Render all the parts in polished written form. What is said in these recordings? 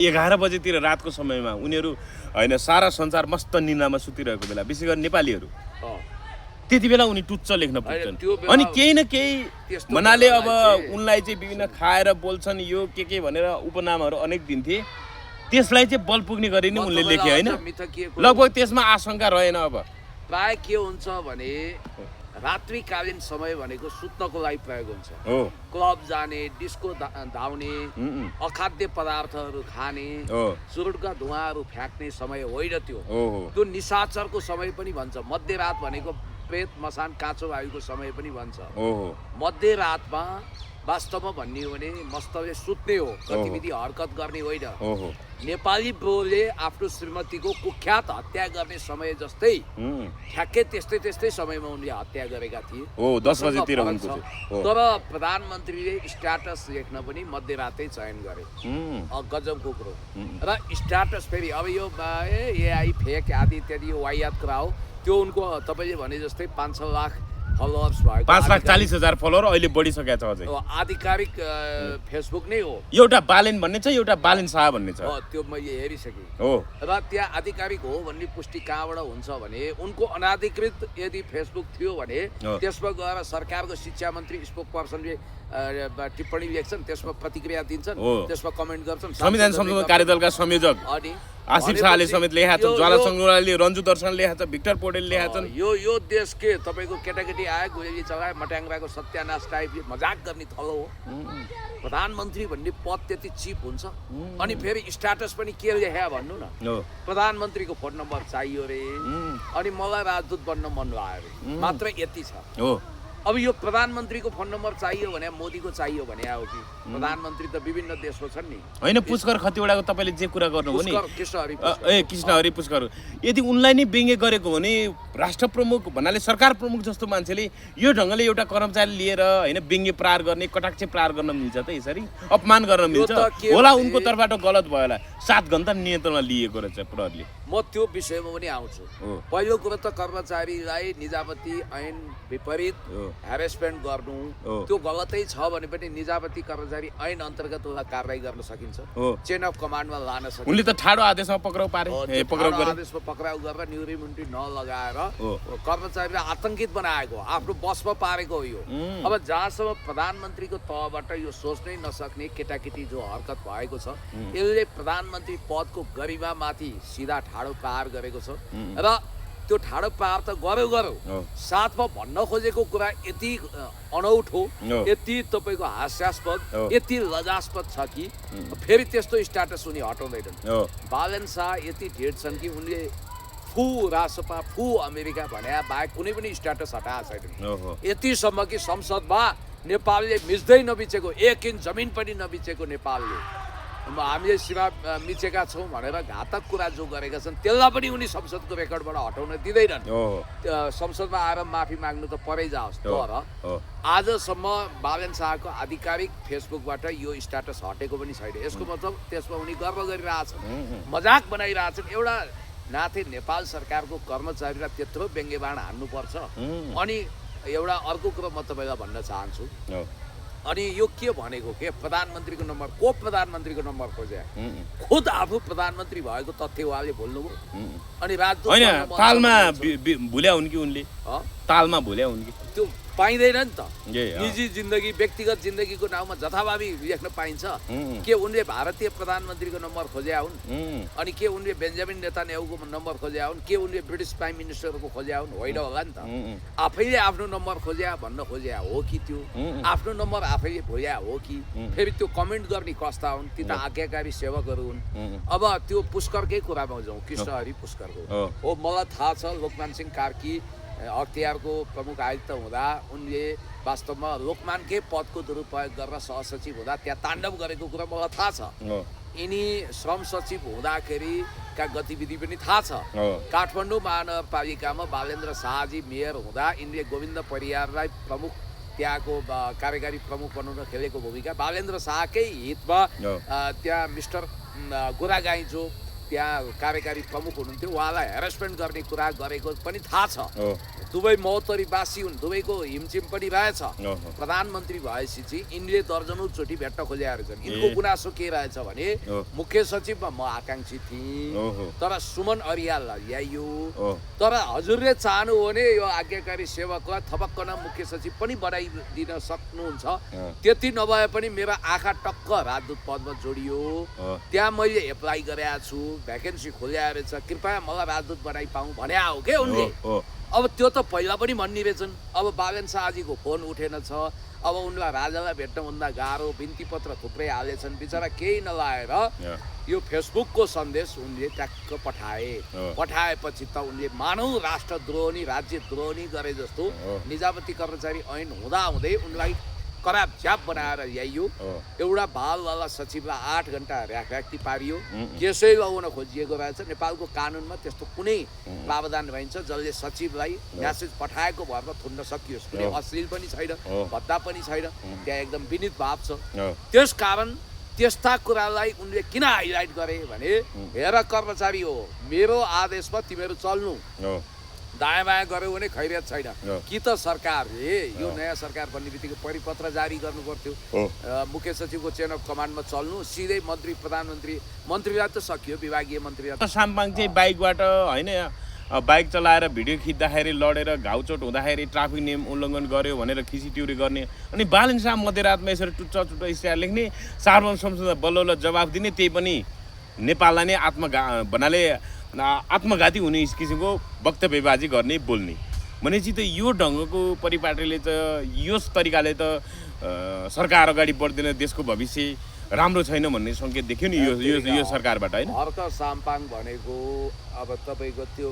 11 बजेतिर रातको समयमा उनीहरू हैन सारा संसार मस्त निन्द्रामा सुतिरहेको बेला विशेष गरी नेपालीहरू त्यति बेला उनी टुच्च लेख्न पुग्छन् अनि केही न केही भन्नाले अब उनलाई चाहिँ विभिन्न खाएर बोल्छन् यो के भनेर उपनामहरू अनेक दिन्थे त्यसलाई चाहिँ बल पुग्ने गरी नै उनले लेखे हैन लगभग त्यसमा आशंका रहेन अब प्राय के हुन्छ भने रात्रिकालीन समय भनेको सुत्नको लागि प्रयोग हुन्छ क्लब जाने डिस्को धाउने अखाद्य पदार्थहरू खाने चुरुटका धुवाहरू फ्याँक्ने समय होइन त्यो निशाचरको समय पनि भन्छ मध्यरात भनेको प्रेत मसान काँचो वायुको समय पनि भन्छ मध्यरातमा वास्तवमा भन्ने हो भने मस्तले सुत्ने हो गतिविधि हरकत गर्ने होइन नेपाली ब्रोले आफ्नो श्रीमतीको कुख्यात हत्या गर्ने समय जस्तै ठ्याक्कै त्यस्तै समयमा उनले हत्या गरेका थिए 10 बजेतिर हुन्छ तर प्रधानमन्त्रीले स्ट्याटस लेख्न पनि मध्यरातै चयन गरे गजबको कुरो र स्ट्याटस फेरि अब यो एआई फेक आदि इत्यादि वाहियात कुरा हो त्यो उनको तपाईले भने जस्तै 5-6 लाख फलोअर्स भएको 5,40,000 फलोअर अहिले बढिसकेको छ अझै आधिकारिक फेसबुक नै हो एउटा बालेन भन्ने छ एउटा बालेन शाह भन्ने छ त्यो मैले हेरिसकेँ हो र त्यहाँ आधिकारिक हो भन्ने पुष्टि कहाँबाट हुन्छ भने उनको अनाधिकृत यदि फेसबुक थियो भने त्यसमा गएर सरकारको शिक्षा मन्त्री स्पोक पर्सनले टिप्पणी लेख्छन् त्यसमा प्रतिक्रिया दिन्छन् त्यसमा कमेन्ट गर्छन् संविधान संशोधन कार्यदलका संयोजक अनि आसिफ शाहले समेत लेखेका छन् ज्वाला सङ्ग्रहालयले रञ्जु दर्शन लेखेका छ भिक्टर पोडेल लेखेका छन् यो देश के तपाईको केटाकेटी आए गोली चलाए मट्याङ्ग्राको सत्यानाश टाइप मजाक गर्ने थलो हो प्रधानमन्त्री भन्ने पद त्यति चिप हुन्छ अनि फेरि स्ट्याटस पनि के लेख्या भन्नु न प्रधानमन्त्रीको फोन नम्बर चाहियो रे अनि मलाई राजदूत बन्न मन लाग्यो मात्र यति छ अब यो प्रधानमन्त्रीको फोन नम्बर चाहियो भने मोदीको चाहियो भने हो कि प्रधानमन्त्री त विभिन्न देशको छन् नि हैन पुष्कर खतिवडाको तपाईले जे कुरा गर्नुभयो नि कृष्ण हरि पुष्कर यदि उनलाई नै व्यङ्ग्य गरेको भने राष्ट्र प्रमुख भन्नाले सरकार प्रमुख जस्तो मान्छेले यो ढङ्गले एउटा कर्मचारी लिएर हैन व्यङ्ग्य प्रहार गर्ने कटाक्ष प्रहार गर्न मिल्छ त यसरी अपमान गर्न मिल्छ होला उनको तर्फबाट गलत भयो होला 7 घण्टा नियन्त्रणमा लिएको रहेछ प्रहरीले म त्यो विषयमा पनि आउँछु पहिलो कुरो त कर्मचारीलाई निजामती ऐन विपरीत ह्यारेसमेन्ट गर्नु त्यो गलतै छ भने पनि निजामती कर्मचारी ऐन अन्तर्गत उसलाई कारबाही गर्न सकिन्छ चेन अफ कमान्डमा लान सकिन्छ उनले त ठाडो आदेशमा पक्राउ पारे पक्राउ गरे आदेशमा पक्राउ गरेर न्युरिमिन्टी नलगाएर कर्मचारीलाई आतंकित बनाएको आफ्नो बसमा पारेको हो यो अब जहाँसम्म प्रधानमन्त्रीको तहबाट यो सोच्नै नसक्ने केटाकेटी जो हरकत भएको छ यसले प्रधानमन्त्री पदको गरिमामाथि सीधा ठाडो प्रहार गरेको छ र त्यो ठाडो प्रहार त गर्यो साथमा भन्न खोजेको कुरा यति अनौठो यति तपाईको हास्यास्पद यति लजास्पद छ कि फेरि त्यस्तो स्ट्याटस उनी हटाउँदैनन् बालेन शाह यति ढेड छन् कि उनले फु रासपा फु अमेरिका भने बाहेक कुनै पनि स्ट्याटस हटाएको छैनन् यतिसम्म कि संसदमा नेपालले मिच्दै नबिचेको 1 इन्च जमिन पनि नबिचेको नेपालले हामीले सीमा मिचेका छौँ भनेर घातक कुरा जो गरेका छन् त्यसलाई पनि उनी संसदको रेकर्डबाट हटाउन दिँदैनन् संसदमा आएर माफी माग्नु त परै जाओस् तर आजसम्म बालेन शाहको आधिकारिक फेसबुकबाट यो स्ट्याटस हटेको पनि छैन यसको मतलब त्यसमा उनी गर्व गरिरहेछन् मजाक बनाइरहेछन् एउटा नाथे नेपाल सरकारको कर्मचारीलाई त्यत्रो व्यङ्ग्यबाण हान्नुपर्छ अनि एउटा अर्को कुरो म तपाईँलाई भन्न चाहन्छु अनि यो के भनेको के प्रधानमन्त्रीको नम्बर प्रधानमन्त्रीको नम्बर खोजे खुद आफू प्रधानमन्त्री भएको तथ्य उहाँले बोल्नुभयो अनि राजदूत हैन तालमा भुल्या हुन् कि उनले तालमा भुल्या हुन् कि त्यो पाइँदैन नि त निजी जिन्दगी व्यक्तिगत जिन्दगीको नाउँमा जथाभावी लेख्न पाइन्छ के उनले भारतीय प्रधानमन्त्रीको नम्बर खोज्या हुन् अनि के उनले बेन्जामिन नेतान्याहुको नम्बर खोज्या हुन् के उनले ब्रिटिस प्राइम मिनिस्टरको खोज्या हुन् होइन होला नि त आफैले आफ्नो नम्बर खोज्या भन्न खोज्या हो कि त्यो आफ्नो नम्बर आफैले भोया हो कि फेरि त्यो कमेन्ट गर्ने कस्ता हुन् ती त आज्ञाकारी सेवकहरू हुन् अब त्यो पुष्करकै कुरामा जाउँ कृष्ण हरि पुष्करको हो मलाई थाहा छ लोकमान सिंह कार्की अख्तियारको प्रमुख आयुक्त हुँदा उनले वास्तवमा लोकमानकै पदको दुरुपयोग गरेर सहसचिव हुँदा त्यहाँ ताण्डव गरेको कुरा मलाई थाहा छ यिनी श्रम सचिव हुँदाखेरिका गतिविधि पनि थाहा छ काठमाडौँ महानगरपालिकामा बालेन्द्र शाहजी मेयर हुँदा यिनले गोविन्द परियारलाई प्रमुख त्यहाँको कार्यकारी प्रमुख बनाउन खेलेको भूमिका बालेन्द्र शाहकै हितमा त्यहाँ मिस्टर गोरागाई जो त्यहाँ कार्यकारी प्रमुख हुनुहुन्थ्यो, उहाँलाई हेरेसमेन्ट गर्ने कुरा गरेको पनि थाहा छ। दुबई महोत्तरीवासी हुन्, दुबईको हिमचिम पनि रहेछ। प्रधानमन्त्री भएपछि चाहिँ यिनले दर्जनौँचोटि भेट्न खोजेका रहेछन्। यिनको गुनासो के रहेछ भने मुख्य सचिवमा म आकाङ्क्षी थिएँ, तर सुमन अरियाललाई ल्याइयो। तर हजुरले चाहनु हो भने यो आज्ञाकारी सेवकलाई थपक्कन मुख्य सचिव पनि बनाइदिन सक्नुहुन्छ। त्यति नभए पनि मेरो आँखा टक्क राजदूत पदमा जोडियो। त्यहाँ मैले एप्लाई गरेको छु, भ्याकेन्सी खोल्या रहेछ, कृपया मलाई राजदूत बनाइ पाऊँ भने हो के उनले। अब त्यो त पहिला पनि भन्ने रहेछन्। अब बालेन शाहजीको फोन उठेन छ। अब उनलाई राजालाई भेट्नभन्दा गाह्रो, बिन्ती पत्र थुप्रै हालेछन्। बिचरा केही नलाएर यो फेसबुकको सन्देश उनले ट्याक्क पठाएपछि त उनले मानव राष्ट्रद्रोह नि राज्यद्रोह नि गरे जस्तो निजामती कर्मचारी ऐन हुँदै उनलाई कराप झ्याप बनाएर ल्याइयो। एउटा बालवाला सचिवलाई 8 घण्टा र्याखी पारियो। केसै लगाउन खोजिएको रहेछ। नेपालको कानुनमा त्यस्तो कुनै प्रावधान भइन्छ जसले सचिवलाई म्यासेज पठाएको भरमा थुन्न सकियोस्। कुनै अश्लील पनि छैन, भद्दा पनि छैन, त्यहाँ एकदम विनीत भाव छ। त्यस कारण त्यस्ता कुरालाई उनले किन हाइलाइट गरे भने हेर कर्मचारी हो, मेरो आदेशमा तिमीहरू चल्नु, दायाँ बायाँ गऱ्यो भने खैरियत छैन। कि त सरकारले यो नयाँ सरकार बन्ने बित्तिकै परिपत्र जारी गर्नु पर्थ्यो, मुख्य सचिवको चेन अफ कमान्डमा चल्नु, सिधै मन्त्री मन्त्रीलाई त सकियो, विभागीय मन्त्रीलाई। साम्पाङ चाहिँ बाइकबाट होइन, बाइक चलाएर भिडियो खिच्दाखेरि लडेर घाउचोट हुँदाखेरि ट्राफिक नियम उल्लङ्घन गर्यो भनेर खिचिट्युरी गर्ने, अनि बालेन शाह मध्यरातमा यसरी टुच्चा इस्तेहार लेख्ने, सार्वजनिक संसदमा बल्ल जवाफ दिने, त्यही पनि नेपाललाई नै आत्मघाती हुने किसिमको वक्तव्यबाजी गर्ने बोल्ने भनेपछि त यो ढङ्गको परिपाटीले त यो तरिकाले त सरकार अगाडि बढ्दैन, देशको भविष्य राम्रो छैन भन्ने सङ्केत देख्यो नि यो सरकारबाट होइन। हर्क साम्पाङ भनेको अब तपाईँको त्यो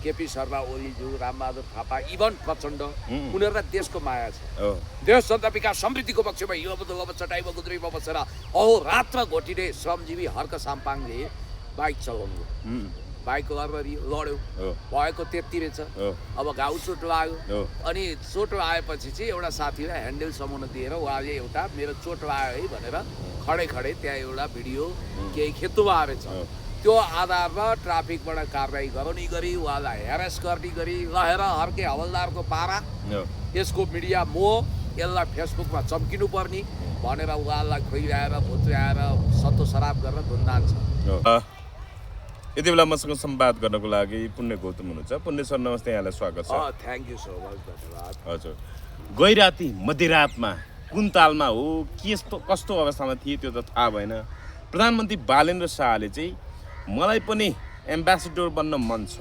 केपी शर्मा ओलीज्यू, रामबहादुर थापा, इभन प्रचण्ड, उनीहरूलाई देशको माया छ। देश जनता विकास समृद्धिको पक्षमा यो चटाइमा गुद्रीमा बसेर अहोरात्र घोटिने श्रमजीवी हर्क साम्पाङले बाइक चलाउनु, बाइक लड्यो, भएको त्यति रहेछ। अब घाउ चोट लाग्यो, अनि चोट लागेपछि चाहिँ एउटा साथीलाई ह्यान्डल समाउन दिएर उहाँले एउटा मेरो चोट लाग्यो है भनेर खडे त्यहाँ एउटा भिडियो केही खेत्नु रहेछ। त्यो आधारमा ट्राफिकबाट कारवाही गराउने गरी उहाँलाई हेरेस गर्ने गरी लहेर हर्के हवलदारको पारा, यसको मिडिया मोह, यसलाई फेसबुकमा चम्किनु पर्ने भनेर उहाँलाई खुइराएर भुत्र्याएर सत्तो सराप गरेर धुन्दान छ। यति बेला मसँग संवाद गर्नको लागि पुण्य गौतम हुनुहुन्छ। पुण्य सर नमस्ते, यहाँलाई स्वागत छ। थ्याङ्क यू सो मच, धन्यवाद। हजुर, गैराती मध्यरातमा कुन तालमा हो, कस्तो अवस्थामा थिए त्यो त थाहा भएन। प्रधानमन्त्री बालेन्द्र शाहले चाहिँ मलाई पनि एम्बेसेडर बन्न मन छ,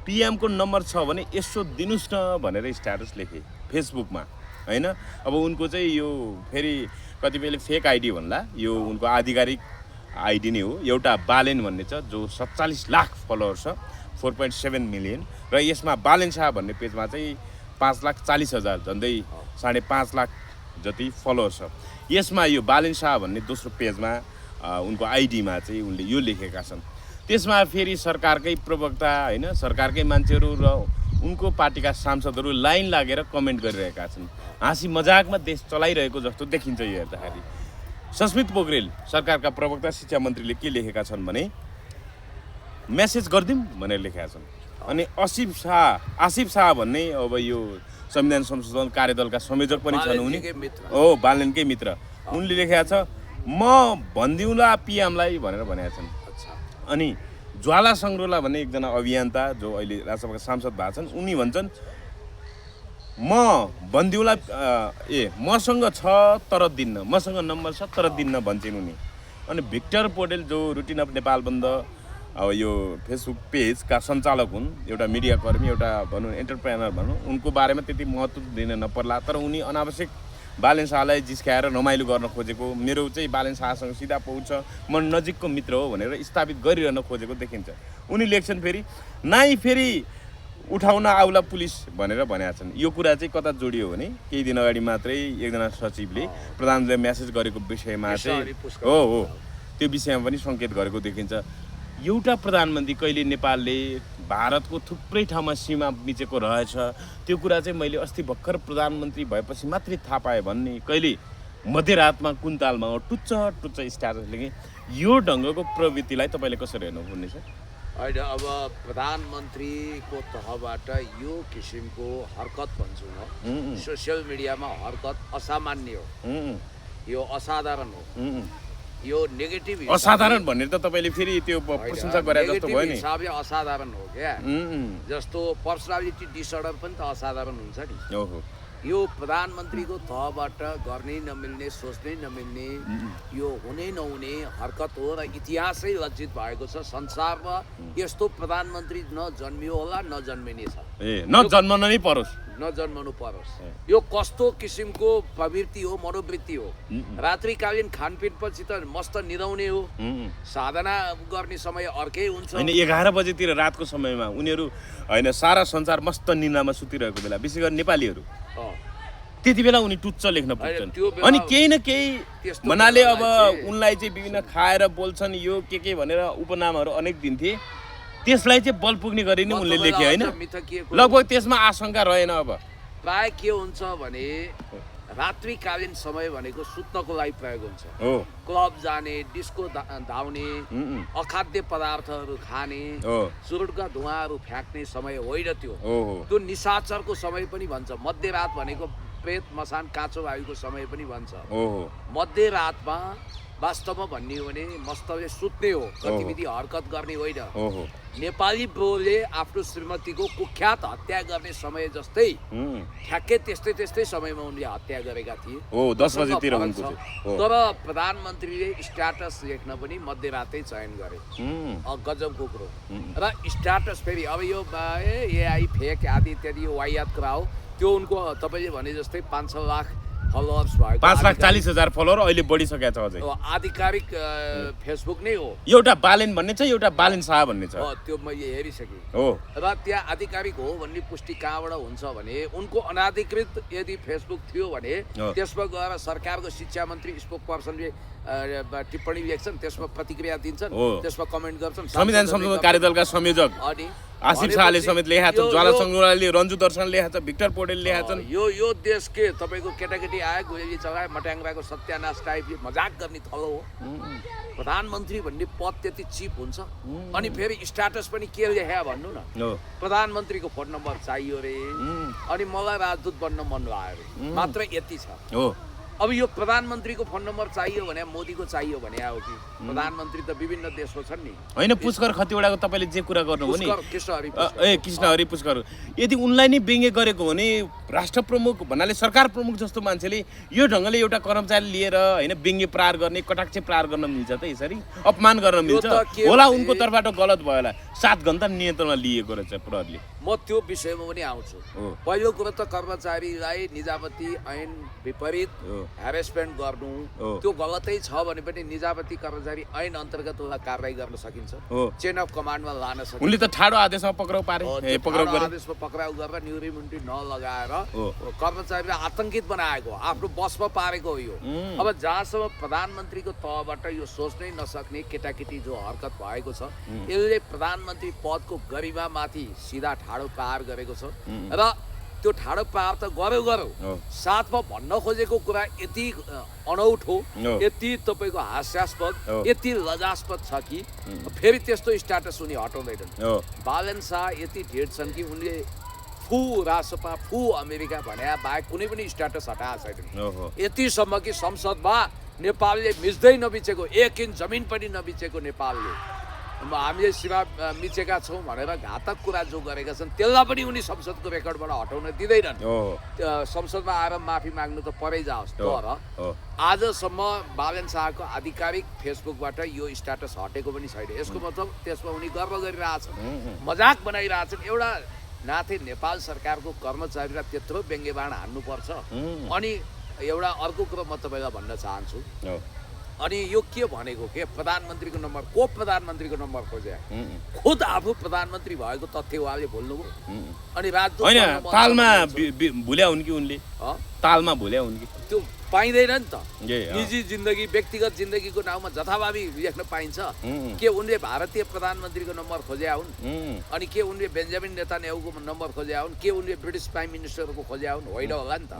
पिएमको नम्बर छ भने यसो दिनुहोस् न भनेर स्ट्याटस लेखे फेसबुकमा होइन। अब उनको चाहिँ यो फेरि कतिपयले फेक आइडी भन्ला, यो उनको आधिकारिक आइडी नै हो। एउटा बालेन भन्ने छ जो 47 लाख फलोअर्स छ, 4.7 मिलियन, र यसमा बालेन शाह भन्ने पेजमा चाहिँ 5,40,000 झन्डै 5.5 लाख जति फलोअर्स छ। यसमा यो बालेन शाह भन्ने दोस्रो पेजमा उनको आइडीमा चाहिँ उनले यो लेखेका छन्। त्यसमा फेरि सरकारकै प्रवक्ता होइन, सरकारकै मान्छेहरू र उनको पार्टीका सांसदहरू लाइन लागेर कमेन्ट गरिरहेका छन्। हाँसी मजाकमा देश चलाइरहेको जस्तो देखिन्छ यो हेर्दाखेरि। सस्मित पोखरेल सरकारका प्रवक्ता शिक्षा मन्त्रीले के लेखेका छन् भने मेसेज गरिदिउँ भनेर लेखेका छन्। अनि आसिफ शाह भन्ने अब यो संविधान संशोधन कार्यदलका संयोजक पनि छन् उनी, बालेनकै मित्र, उनले लेखेका छ म भनिदिउँला पिएमलाई भनेर भनेका छन्। अनि ज्वाला सङ्ग्रोला भन्ने एकजना अभियन्ता जो अहिले राज्यसभाका सांसद भएको छन्, उनी भन्छन् म भनिदिउँला मसँग छ तर दिन्न, मसँग नम्बर छ तर दिन्न भन्छन् उनी। अनि भिक्टर पौडेल जो रुटिन अफ नेपाल बन्द अब यो फेसबुक पेजका सञ्चालक हुन्, एउटा मिडियाकर्मी, एउटा भनौँ एन्टरप्रेनर भनौँ, उनको बारेमा त्यति महत्त्व दिन नपर्ला, तर उनी अनावश्यक बालेन शाहलाई जिस्काएर रमाइलो गर्न खोजेको, मेरो चाहिँ बालेन शाहसँग सिधा पहुँच छ, म नजिकको मित्र हो भनेर स्थापित गरिरहन खोजेको देखिन्छ। उनी लेख्छन् फेरि उठाउन आउला पुलिस भनेर भनेका छन्। यो कुरा चाहिँ कता जोडियो भने केही दिन अगाडि मात्रै एकजना सचिवले प्रधानमन्त्रीले म्यासेज गरेको विषयमा चाहिँ हो त्यो विषयमा पनि सङ्केत गरेको देखिन्छ। एउटा प्रधानमन्त्री कहिले नेपालले भारतको थुप्रै ठाउँमा सीमा मिचेको रहेछ, त्यो कुरा चाहिँ मैले अस्ति भर्खर प्रधानमन्त्री भएपछि मात्रै थाहा पाएँ भन्ने, कहिले मध्यरातमा कुन तालमा हो टुच्च टुच्च स्ट्याटसले कि यो ढङ्गको प्रवृत्तिलाई तपाईँले कसरी हेर्नुपर्ने छ? होइन, अब प्रधानमन्त्रीको तहबाट यो किसिमको हरकत भन्छु म, सोसियल मिडियामा हरकत असामान्य हो, यो असाधारण हो, यो नेगेटिभ असाधारण भनेर त तपाईँले फेरि त्यो प्रशंसा गरे जस्तो भयो नि। हिसाबले असाधारण हो क्या, जस्तो पर्सनालिटी डिसअर्डर पनि त असाधारण हुन्छ नि। ओहो, यो प्रधानमन्त्रीको तहबाट गर्नै नमिल्ने, सोच्नै नमिल्ने, यो हुनै नहुने हरकत हो र इतिहासै लज्जित भएको छ। संसारमा यस्तो प्रधानमन्त्री न जन्मियो होला न जन्मिने छ, नजन्मन नै परोस्, नजन्मनु परोस्। यो कस्तो किसिमको प्रवृत्ति हो, मनोवृत्ति हो। रात्रिकालीन खानपिन पछि त मस्त निदाउने हो, साधना गर्ने समय अर्कै हुन्छ। होइन 11 बजेतिर रातको समयमा उनीहरू होइन सारा संसार मस्त निन्द्रामा सुतिरहेको बेला, विशेष गरी नेपालीहरू त्यति बेला उनी टुच्च लेख्न पुग्छन्। अनि केही न केही भन्नाले अब उनलाई चाहिँ विभिन्न खाएर बोल्छन् यो के भनेर उपनामहरू अनेक दिन्थे, त्यसलाई चाहिँ बल पुग्ने गरी नै उनले लेखे होइन। लगभग त्यसमा आशंका रहेन। अब प्राय के हुन्छ भने रात्रिकालीन समय भनेको सुत्नको लागि प्रयोग हुन्छ। क्लब जाने, डिस्को धाउने, अखाद्य पदार्थहरू खाने, चुरुटका धुवाहरू फ्याँक्ने समय होइन त्यो। त्यो निशाचरको समय पनि भन्छ। मध्यरात भनेको प्रेत मसान काँचो वायुको समय पनि भन्छ। मध्यरातमा वास्तवमा भन्ने हो भने मस्तले सुत्ने हो, गतिविधि हरकत गर्ने होइन। नेपाली ब्रोले आफ्नो श्रीमतीको कुख्यात हत्या गर्ने समय जस्तै ठ्याक्कै त्यस्तै समयमा उनले हत्या गरेका थिए। 10 बजेतिर हुन्छ। तर प्रधानमन्त्रीले स्ट्याटस लेख्न पनि मध्यरातै चयन गरे। गजबको कुरो। र स्ट्याटस फेरि अब यो एआई फेक आदि इत्यादि यो वाहियात कुरा हो। त्यो उनको तपाईँले भने जस्तै 5-6 लाख फलोअर्स भएको, 5,40,000 फलोअर अहिले बढिसकेको छ अझै। आधिकारिक फेसबुक नै हो। एउटा बालेन भन्ने छ, एउटा बालेन शाह भन्ने छ। त्यो मैले हेरिसकेँ हो। र त्यहाँ आधिकारिक हो भन्ने पुष्टि कहाँबाट हुन्छ भने उनको अनाधिकृत यदि फेसबुक थियो भने त्यसमा गएर सरकारको शिक्षा मन्त्री स्पोक पर्सनले टिप्पणी लेख्छन्, त्यसमा प्रतिक्रिया दिन्छन्, त्यसमा कमेन्ट गर्छन्। संविधान संशोधन कार्यदलका संयोजक आसिफ शाहले समेत लेखेका छन्, ज्वाला सङ्गुराले, रञ्जु दर्शन लेखेका छन्, भिक्टर पौडेल लेखेका छन्। यो देश के तपाईँको केटाकेटी आयो, गोली चलायो, मट्याङ्ग्राको सत्यानाश टाइपले मजाक गर्ने थलो हो। प्रधानमन्त्री भन्ने पद त्यति चिप हुन्छ। अनि फेरि स्ट्याटस पनि के लेख्या भन्नु न, प्रधानमन्त्रीको फोन नम्बर चाहियो रे, अनि मलाई राजदूत बन्न मन लाग्यो रे, मात्र यति छ। अब यो प्रधानमन्त्रीको फोन नम्बर चाहियो भने मोदीको चाहियो भने हो कि प्रधानमन्त्री त विभिन्न देशको छन् नि। होइन पुष्कर खतिवडाको तपाईँले जे कुरा गर्नुभयो नि, कृष्णहरि पुष्कर, यदि उनलाई नै व्यङ्ग्य गरेको हो भने राष्ट्र प्रमुख भन्नाले सरकार प्रमुख जस्तो मान्छेले यो ढङ्गले एउटा कर्मचारी लिएर होइन व्यङ्ग्य प्रहार गर्ने, कटाक्ष प्रहार गर्न मिल्छ त? यसरी अपमान गर्न मिल्छ होला? उनको तर्फबाट गलत भयो होला। 7 घण्टा नियन्त्रणमा लिएको रहेछ प्रहरीले। म त्यो विषयमा पनि आउँछु। पहिलो कुरो त कर्मचारीलाई निजामती ऐन विपरीत ह्यारेसमेन्ट गर्नु त्यो गलतै छ भने पनि निजामती कर्मचारी ऐन अन्तर्गत उसलाई कारवाही गर्न सकिन्छ, चेन अफ कमान्डमा लान सकिन्छ। उनले त ठाडो आदेशमा पक्राउ पारे, आदेशमा पक्राउ गरेर न्युरिमुन्टी नलगाएर कर्मचारीलाई आतंकित बनाएको, आफ्नो बसमा पारेको हो यो। अब जहाँसम्म प्रधानमन्त्रीको तहबाट यो सोच्नै नसक्ने केटाकेटी जो हरकत भएको छ, यसले प्रधानमन्त्री पदको गरिमामाथि सिधा ठाडो प्रहार गरेको छ। र त्यो ठाडो प्रहार त गर्यो, साथमा भन्न खोजेको कुरा यति अनौठो, यति तपाईँको हास्यास्पद, यति लजास्पद छ कि फेरि त्यस्तो स्ट्याटस उनी हटाउँदैनन्। बालेन शाह यति ढेड छन् कि उनले फु रासपा फु अमेरिका भने बाहेक कुनै पनि स्ट्याटस हटाएको छैनन्। यतिसम्म कि संसदमा नेपालले मिच्दै नबिचेको, 1 इन्च जमिन पनि नबिचेको नेपालले हामीले सीमा मिचेका छौँ भनेर घातक कुरा जो गरेका छन् त्यसलाई पनि उनी संसदको रेकर्डबाट हटाउन दिँदैनन्। संसदमा आएर माफी माग्नु त परै जाओस्। तर आजसम्म बालेन शाहको आधिकारिक फेसबुकबाट यो स्ट्याटस हटेको पनि छैन। यसको मतलब त्यसमा उनी गर्व गरिरहेछन्, मजाक बनाइरहेछन्। एउटा नाथे नेपाल सरकारको कर्मचारीलाई त्यत्रो व्यङ्ग्यबाण हान्नुपर्छ। अनि एउटा अर्को कुरो म तपाईँलाई भन्न चाहन्छु, अनि यो के भनेको के प्रधानमन्त्रीको नम्बर प्रधानमन्त्रीको नम्बर खोजे, खुद आफू प्रधानमन्त्री भएको तथ्य उहाँले बोल्नुभयो। अनि राजदूत होइन तालमा भुल्या हुन् कि उनले तालमा भुल्या हुन् कि त्यो पाइँदैन नि त। ए, निजी जिन्दगी व्यक्तिगत जिन्दगीको नाउँमा जथाभावी लेख्न पाइन्छ। के उनले भारतीय प्रधानमन्त्रीको नम्बर खोज्या हुन्, अनि के उनले बेन्जामिन नेतान्याहुको नम्बर खोज्या हुन्, के उनले ब्रिटिस प्राइम मिनिस्टरको खोज्या हुन्? होइन होला नि त।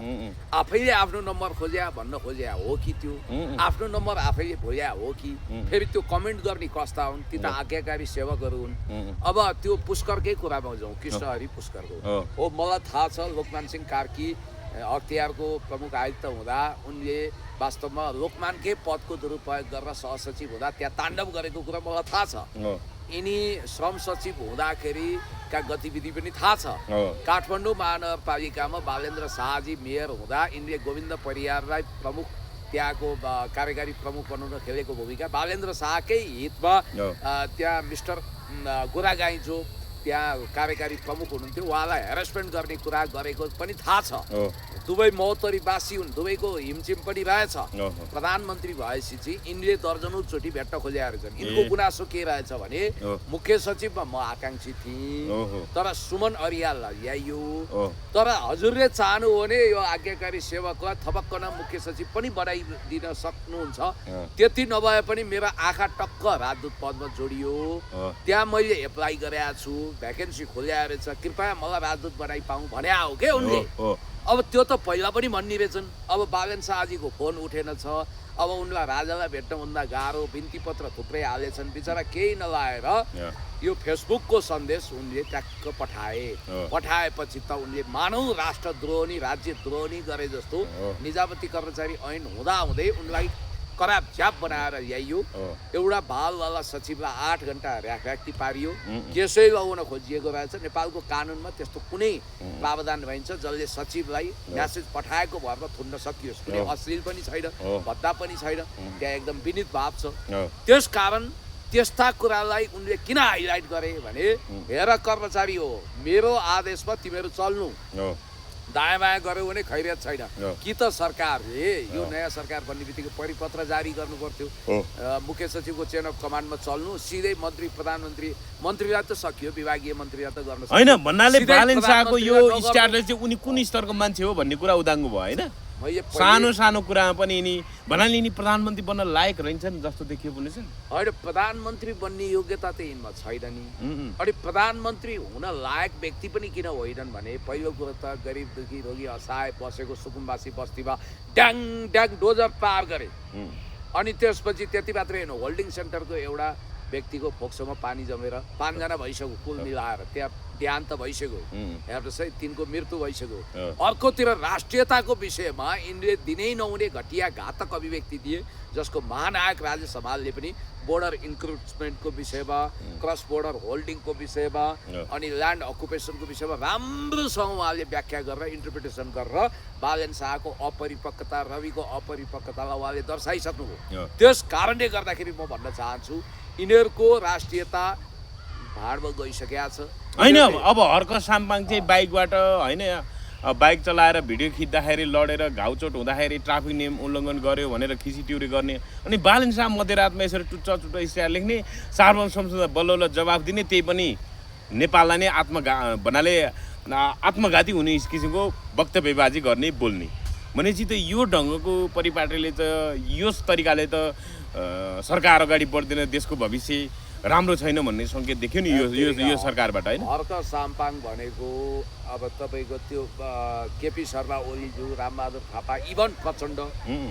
आफैले आफ्नो नम्बर खोज्या भन्न खोज्या हो कि त्यो आफ्नो नम्बर आफैले खोज्या हो कि फेरि त्यो कमेन्ट गर्ने कस्ता हुन्? ती त आज्ञाकारी सेवकहरू हुन्। अब त्यो पुष्करकै कुरामा जाउँ, कृष्णहरि पुष्करको हो। मलाई थाहा छ लोकमान सिंह कार्की अख्तियारको प्रमुख आयुक्त हुँदा उनले वास्तवमा लोकमानकै पदको दुरुपयोग गरेर सहसचिव हुँदा त्यहाँ ताण्डव गरेको कुरा मलाई थाहा छ। यिनी श्रम सचिव हुँदाखेरिका गतिविधि पनि थाहा छ। काठमाडौँ महानगरपालिकामा बालेन्द्र शाहजी मेयर हुँदा यिनले गोविन्द परियारलाई प्रमुख त्यहाँको कार्यकारी प्रमुख बनाउन खेलेको भूमिका, बालेन्द्र शाहकै हितमा त्यहाँ मिस्टर गोरागाई जो त्यहाँ कार्यकारी प्रमुख हुनुहुन्थ्यो उहाँलाई हेरेसमेन्ट गर्ने कुरा गरेको पनि थाहा छ। दुवै महोत्तरीवासी हुन्, दुवैको हिमचिम पनि रहेछ। प्रधानमन्त्री भएपछि चाहिँ यिनले दर्जनौँ चोटि भेट्न खोजेका रहेछन्। यिनको गुनासो के रहेछ भने मुख्य सचिवमा म आकाङ्क्षी थिएँ तर सुमन अरियाललाई ल्याइयो। तर हजुरले चाहनु हो भने यो आज्ञाकारी सेवकलाई थपक्कन मुख्य सचिव पनि बनाइदिन सक्नुहुन्छ। त्यति नभए पनि मेरो आँखा टक्क राजदूत पदमा जोडियो। त्यहाँ मैले एप्लाई गरेका छु, भ्याकेन्सी खोल्या रहेछ, कृपया मलाई राजदूत बनाइ पाऊँ भने हो के उनले। अब त्यो त पहिला पनि भन्ने रहेछन्। अब बालेन शाहजीको फोन उठेन छ। अब उनलाई राजालाई भेट्नभन्दा गाह्रो बिन्ती पत्र थुप्रै हालेछन्। बिचरा केही नलाएर यो फेसबुकको सन्देश उनले ट्याक्क पठाएपछि त उनले मानव राष्ट्रद्रोह नि राज्यद्रोह नि गरे जस्तो निजामती कर्मचारी ऐन हुँदाहुँदै उनलाई कराप झ्याप बनाएर ल्याइयो। एउटा बालवाला सचिवलाई 8 घण्टा र्याखी पारियो। केसै लगाउन खोजिएको रहेछ। नेपालको कानुनमा त्यस्तो कुनै प्रावधान भइन्छ जसले सचिवलाई म्यासेज पठाएको भरमा थुन्न सकियोस्। कुनै अश्लील पनि छैन, भद्दा पनि छैन, त्यहाँ एकदम विनीत भाव छ। त्यस कारण त्यस्ता कुरालाई उनले किन हाइलाइट गरे भने हेर कर्मचारी हो, मेरो आदेशमा तिमीहरू चल्नु, दायाँ बायाँ गर्यो भने खैरियत छैन। कि त सरकारले यो नयाँ सरकार बन्ने बित्तिकै परिपत्र जारी गर्नु पर्थ्यो, मुख्य सचिवको चेन अफ कमान्डमा चल्नु, सिधै मन्त्री मन्त्रीलाई त सकियो, विभागीय मन्त्रीलाई त गर्न होइन भन्नाले बालेन शाहको यो स्टारले चाहिँ उनी कुन स्तरको मान्छे हो भन्ने कुरा उदाङ्गो भयो होइन। सानो कुरामा पनि यिनी भन्नाले यिनी प्रधानमन्त्री बन्न लायक रहन्छन् जस्तो देखियो पनि छ। होइन प्रधानमन्त्री बन्ने योग्यता त यिनमा छैन नि। अनि प्रधानमन्त्री हुन लायक व्यक्ति पनि किन होइनन् भने पहिलो कुरो त गरिब दुखी रोगी असहाय बसेको सुकुम्बासी बस्तीमा ड्याङ ड्याङ डोजर पार गरे। अनि त्यसपछि त्यति मात्रै होइन, होल्डिङ सेन्टरको एउटा व्यक्तिको फोक्सोमा पानी जमेर 5 जना भइसक्यो कुल मिलाएर, त्यहाँ देहान्त भइसक्यो, हेर्नुहोस् है, 3 को मृत्यु भइसक्यो। अर्कोतिर राष्ट्रियताको विषयमा यिनले दिनै नहुने घटिया घातक अभिव्यक्ति दिए जसको महानायक राज्य सम्हालले पनि बोर्डर इन्क्रुचमेन्टको विषयमा, क्रस बोर्डर होल्डिङको विषयमा अनि ल्यान्ड अकुपेसनको विषयमा राम्रोसँग उहाँले व्याख्या गरेर इन्टरप्रिटेसन गरेर बालेन शाहको अपरिपक्वता, रविको अपरिपक्वतालाई उहाँले दर्शाइसक्नुभयो। त्यस कारणले गर्दाखेरि म भन्न चाहन्छु यिनीहरूको राष्ट्रियता भाडमा गइसकेको छ। होइन अब हर्क साम्पाङ चाहिँ बाइकबाट होइन बाइक चलाएर भिडियो खिच्दाखेरि लडेर घाउचोट हुँदाखेरि ट्राफिक नियम उल्लङ्घन गर्यो भनेर खिचिट्युरी गर्ने, अनि बालेन शाह मध्यरातमा यसरी टुच्च स्टार लेख्ने, सार्वजनिक संसदमा बल्ल जवाफ दिने, त्यही पनि नेपाललाई नै भन्नाले आत्मघाती हुने किसिमको वक्तव्यबाजी गर्ने बोल्ने भनेपछि त यो ढङ्गको परिपाटीले त यस तरिकाले त सरकार अगाडि बढ्दैन, देशको भविष्य राम्रो छैन भन्ने सङ्केत देख्यो नि यो सरकारबाट होइन। हर्क साम्पाङ भनेको अब तपाईँको त्यो केपी शर्मा ओलीज्यू, रामबहादुर थापा, इभन प्रचण्ड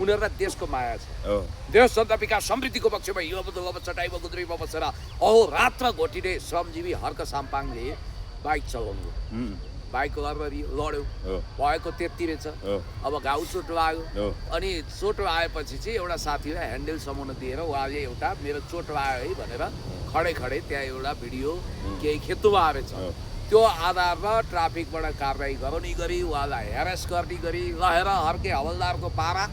उनीहरूलाई देशको माया छ। देश जनता विकास समृद्धिको पक्षमा यो चटाइमा गुद्रीमा बसेर अहोरात्र घोटिने श्रमजीवी हर्क साम्पाङले बाइक चलाउनु, बाइक लड्यो, भएको त्यति रहेछ। अब घाउ चोट लाग्यो, अनि चोट लागेपछि चाहिँ एउटा साथीलाई ह्यान्डल समाउन दिएर उहाँले एउटा मेरो चोट लाग्यो है भनेर खडे त्यहाँ एउटा भिडियो केही खेतु रहेछ। त्यो आधारमा ट्राफिकबाट कारवाही गराउने गरी उहाँलाई हेरेस गर्ने गरी लहेर हर्के हवलदारको पारा,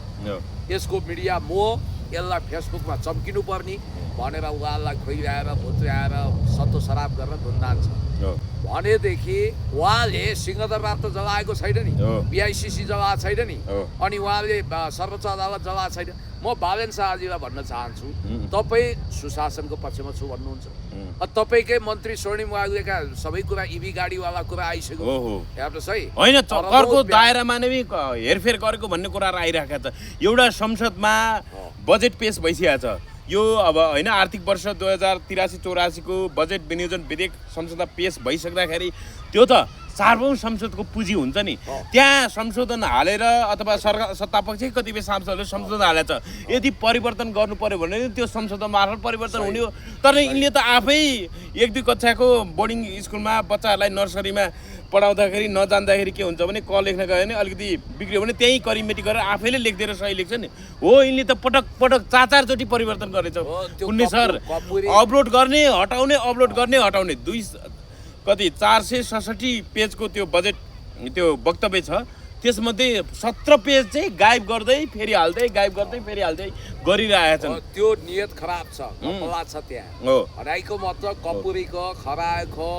यसको मिडिया मोह यसलाई फेसबुकमा चम्किनु पर्ने भनेर उहाँलाई खोइआएर भुत्र्याएर सत्तो शराब गरेर धुन्दान छ भनेदेखि उहाँले सिंहदरबार त जलाएको छैन नि, बिआइसिसी जलाएको छैन नि, अनि उहाँले सर्वोच्च अदालत जलाएको छैन। म बालेन शाहजीलाई भन्न चाहन्छु, तपाईँ सुशासनको पक्षमा छु भन्नुहुन्छ, तपाईँकै मन्त्री स्वर्णिम वाग्लेका सबै कुरा इभी गाडीवाला कुरा आइसक्यो, हेर्नुहोस् है, होइन करको दायरामा नै हेरफेर गरेको भन्ने कुराहरू आइरहेको छ। एउटा संसदमा बजेट पेश भइसकेको छ, यो अब होइन आर्थिक वर्ष 2083-84 को बजेट विनियोजन विधेयक संसदमा पेश भइसक्दाखेरि त्यो त सार्वभौम संसदको पुँजी हुन्छ नि, त्यहाँ संशोधन हालेर अथवा सरकार सत्तापक्ष कतिपय सांसदहरूले संशोधन हालेछ, यदि परिवर्तन गर्नु पर्यो भने त्यो संशोधन मार्फत परिवर्तन हुने हो। तर यिनले त आफै 1-2 कक्षाको बोर्डिङ स्कुलमा बच्चाहरूलाई नर्सरीमा पढाउँदाखेरि नजान्दाखेरि के हुन्छ भने क लेख्न गयो भने अलिकति बिग्रियो भने त्यही करिमेटी गरेर आफैले लेखिदिएर सही लेख्छ नि। हो, यिनले त पटक पटक 4-4 परिवर्तन गरेछ उनले सर। अपलोड गर्ने हटाउने, अपलोड गर्ने हटाउने, 467 पेजको त्यो बजेट त्यो वक्तव्य छ, त्यसमध्ये 17 पेज चाहिँ गायब गर्दै फेरि हाल्दै गायब गर्दै फेरि हाल्दै गरिरहेछन्। त्यो नियत खराब छ, कपला छ त्यहाँ। हराइको मतलब कपुरीको खराएको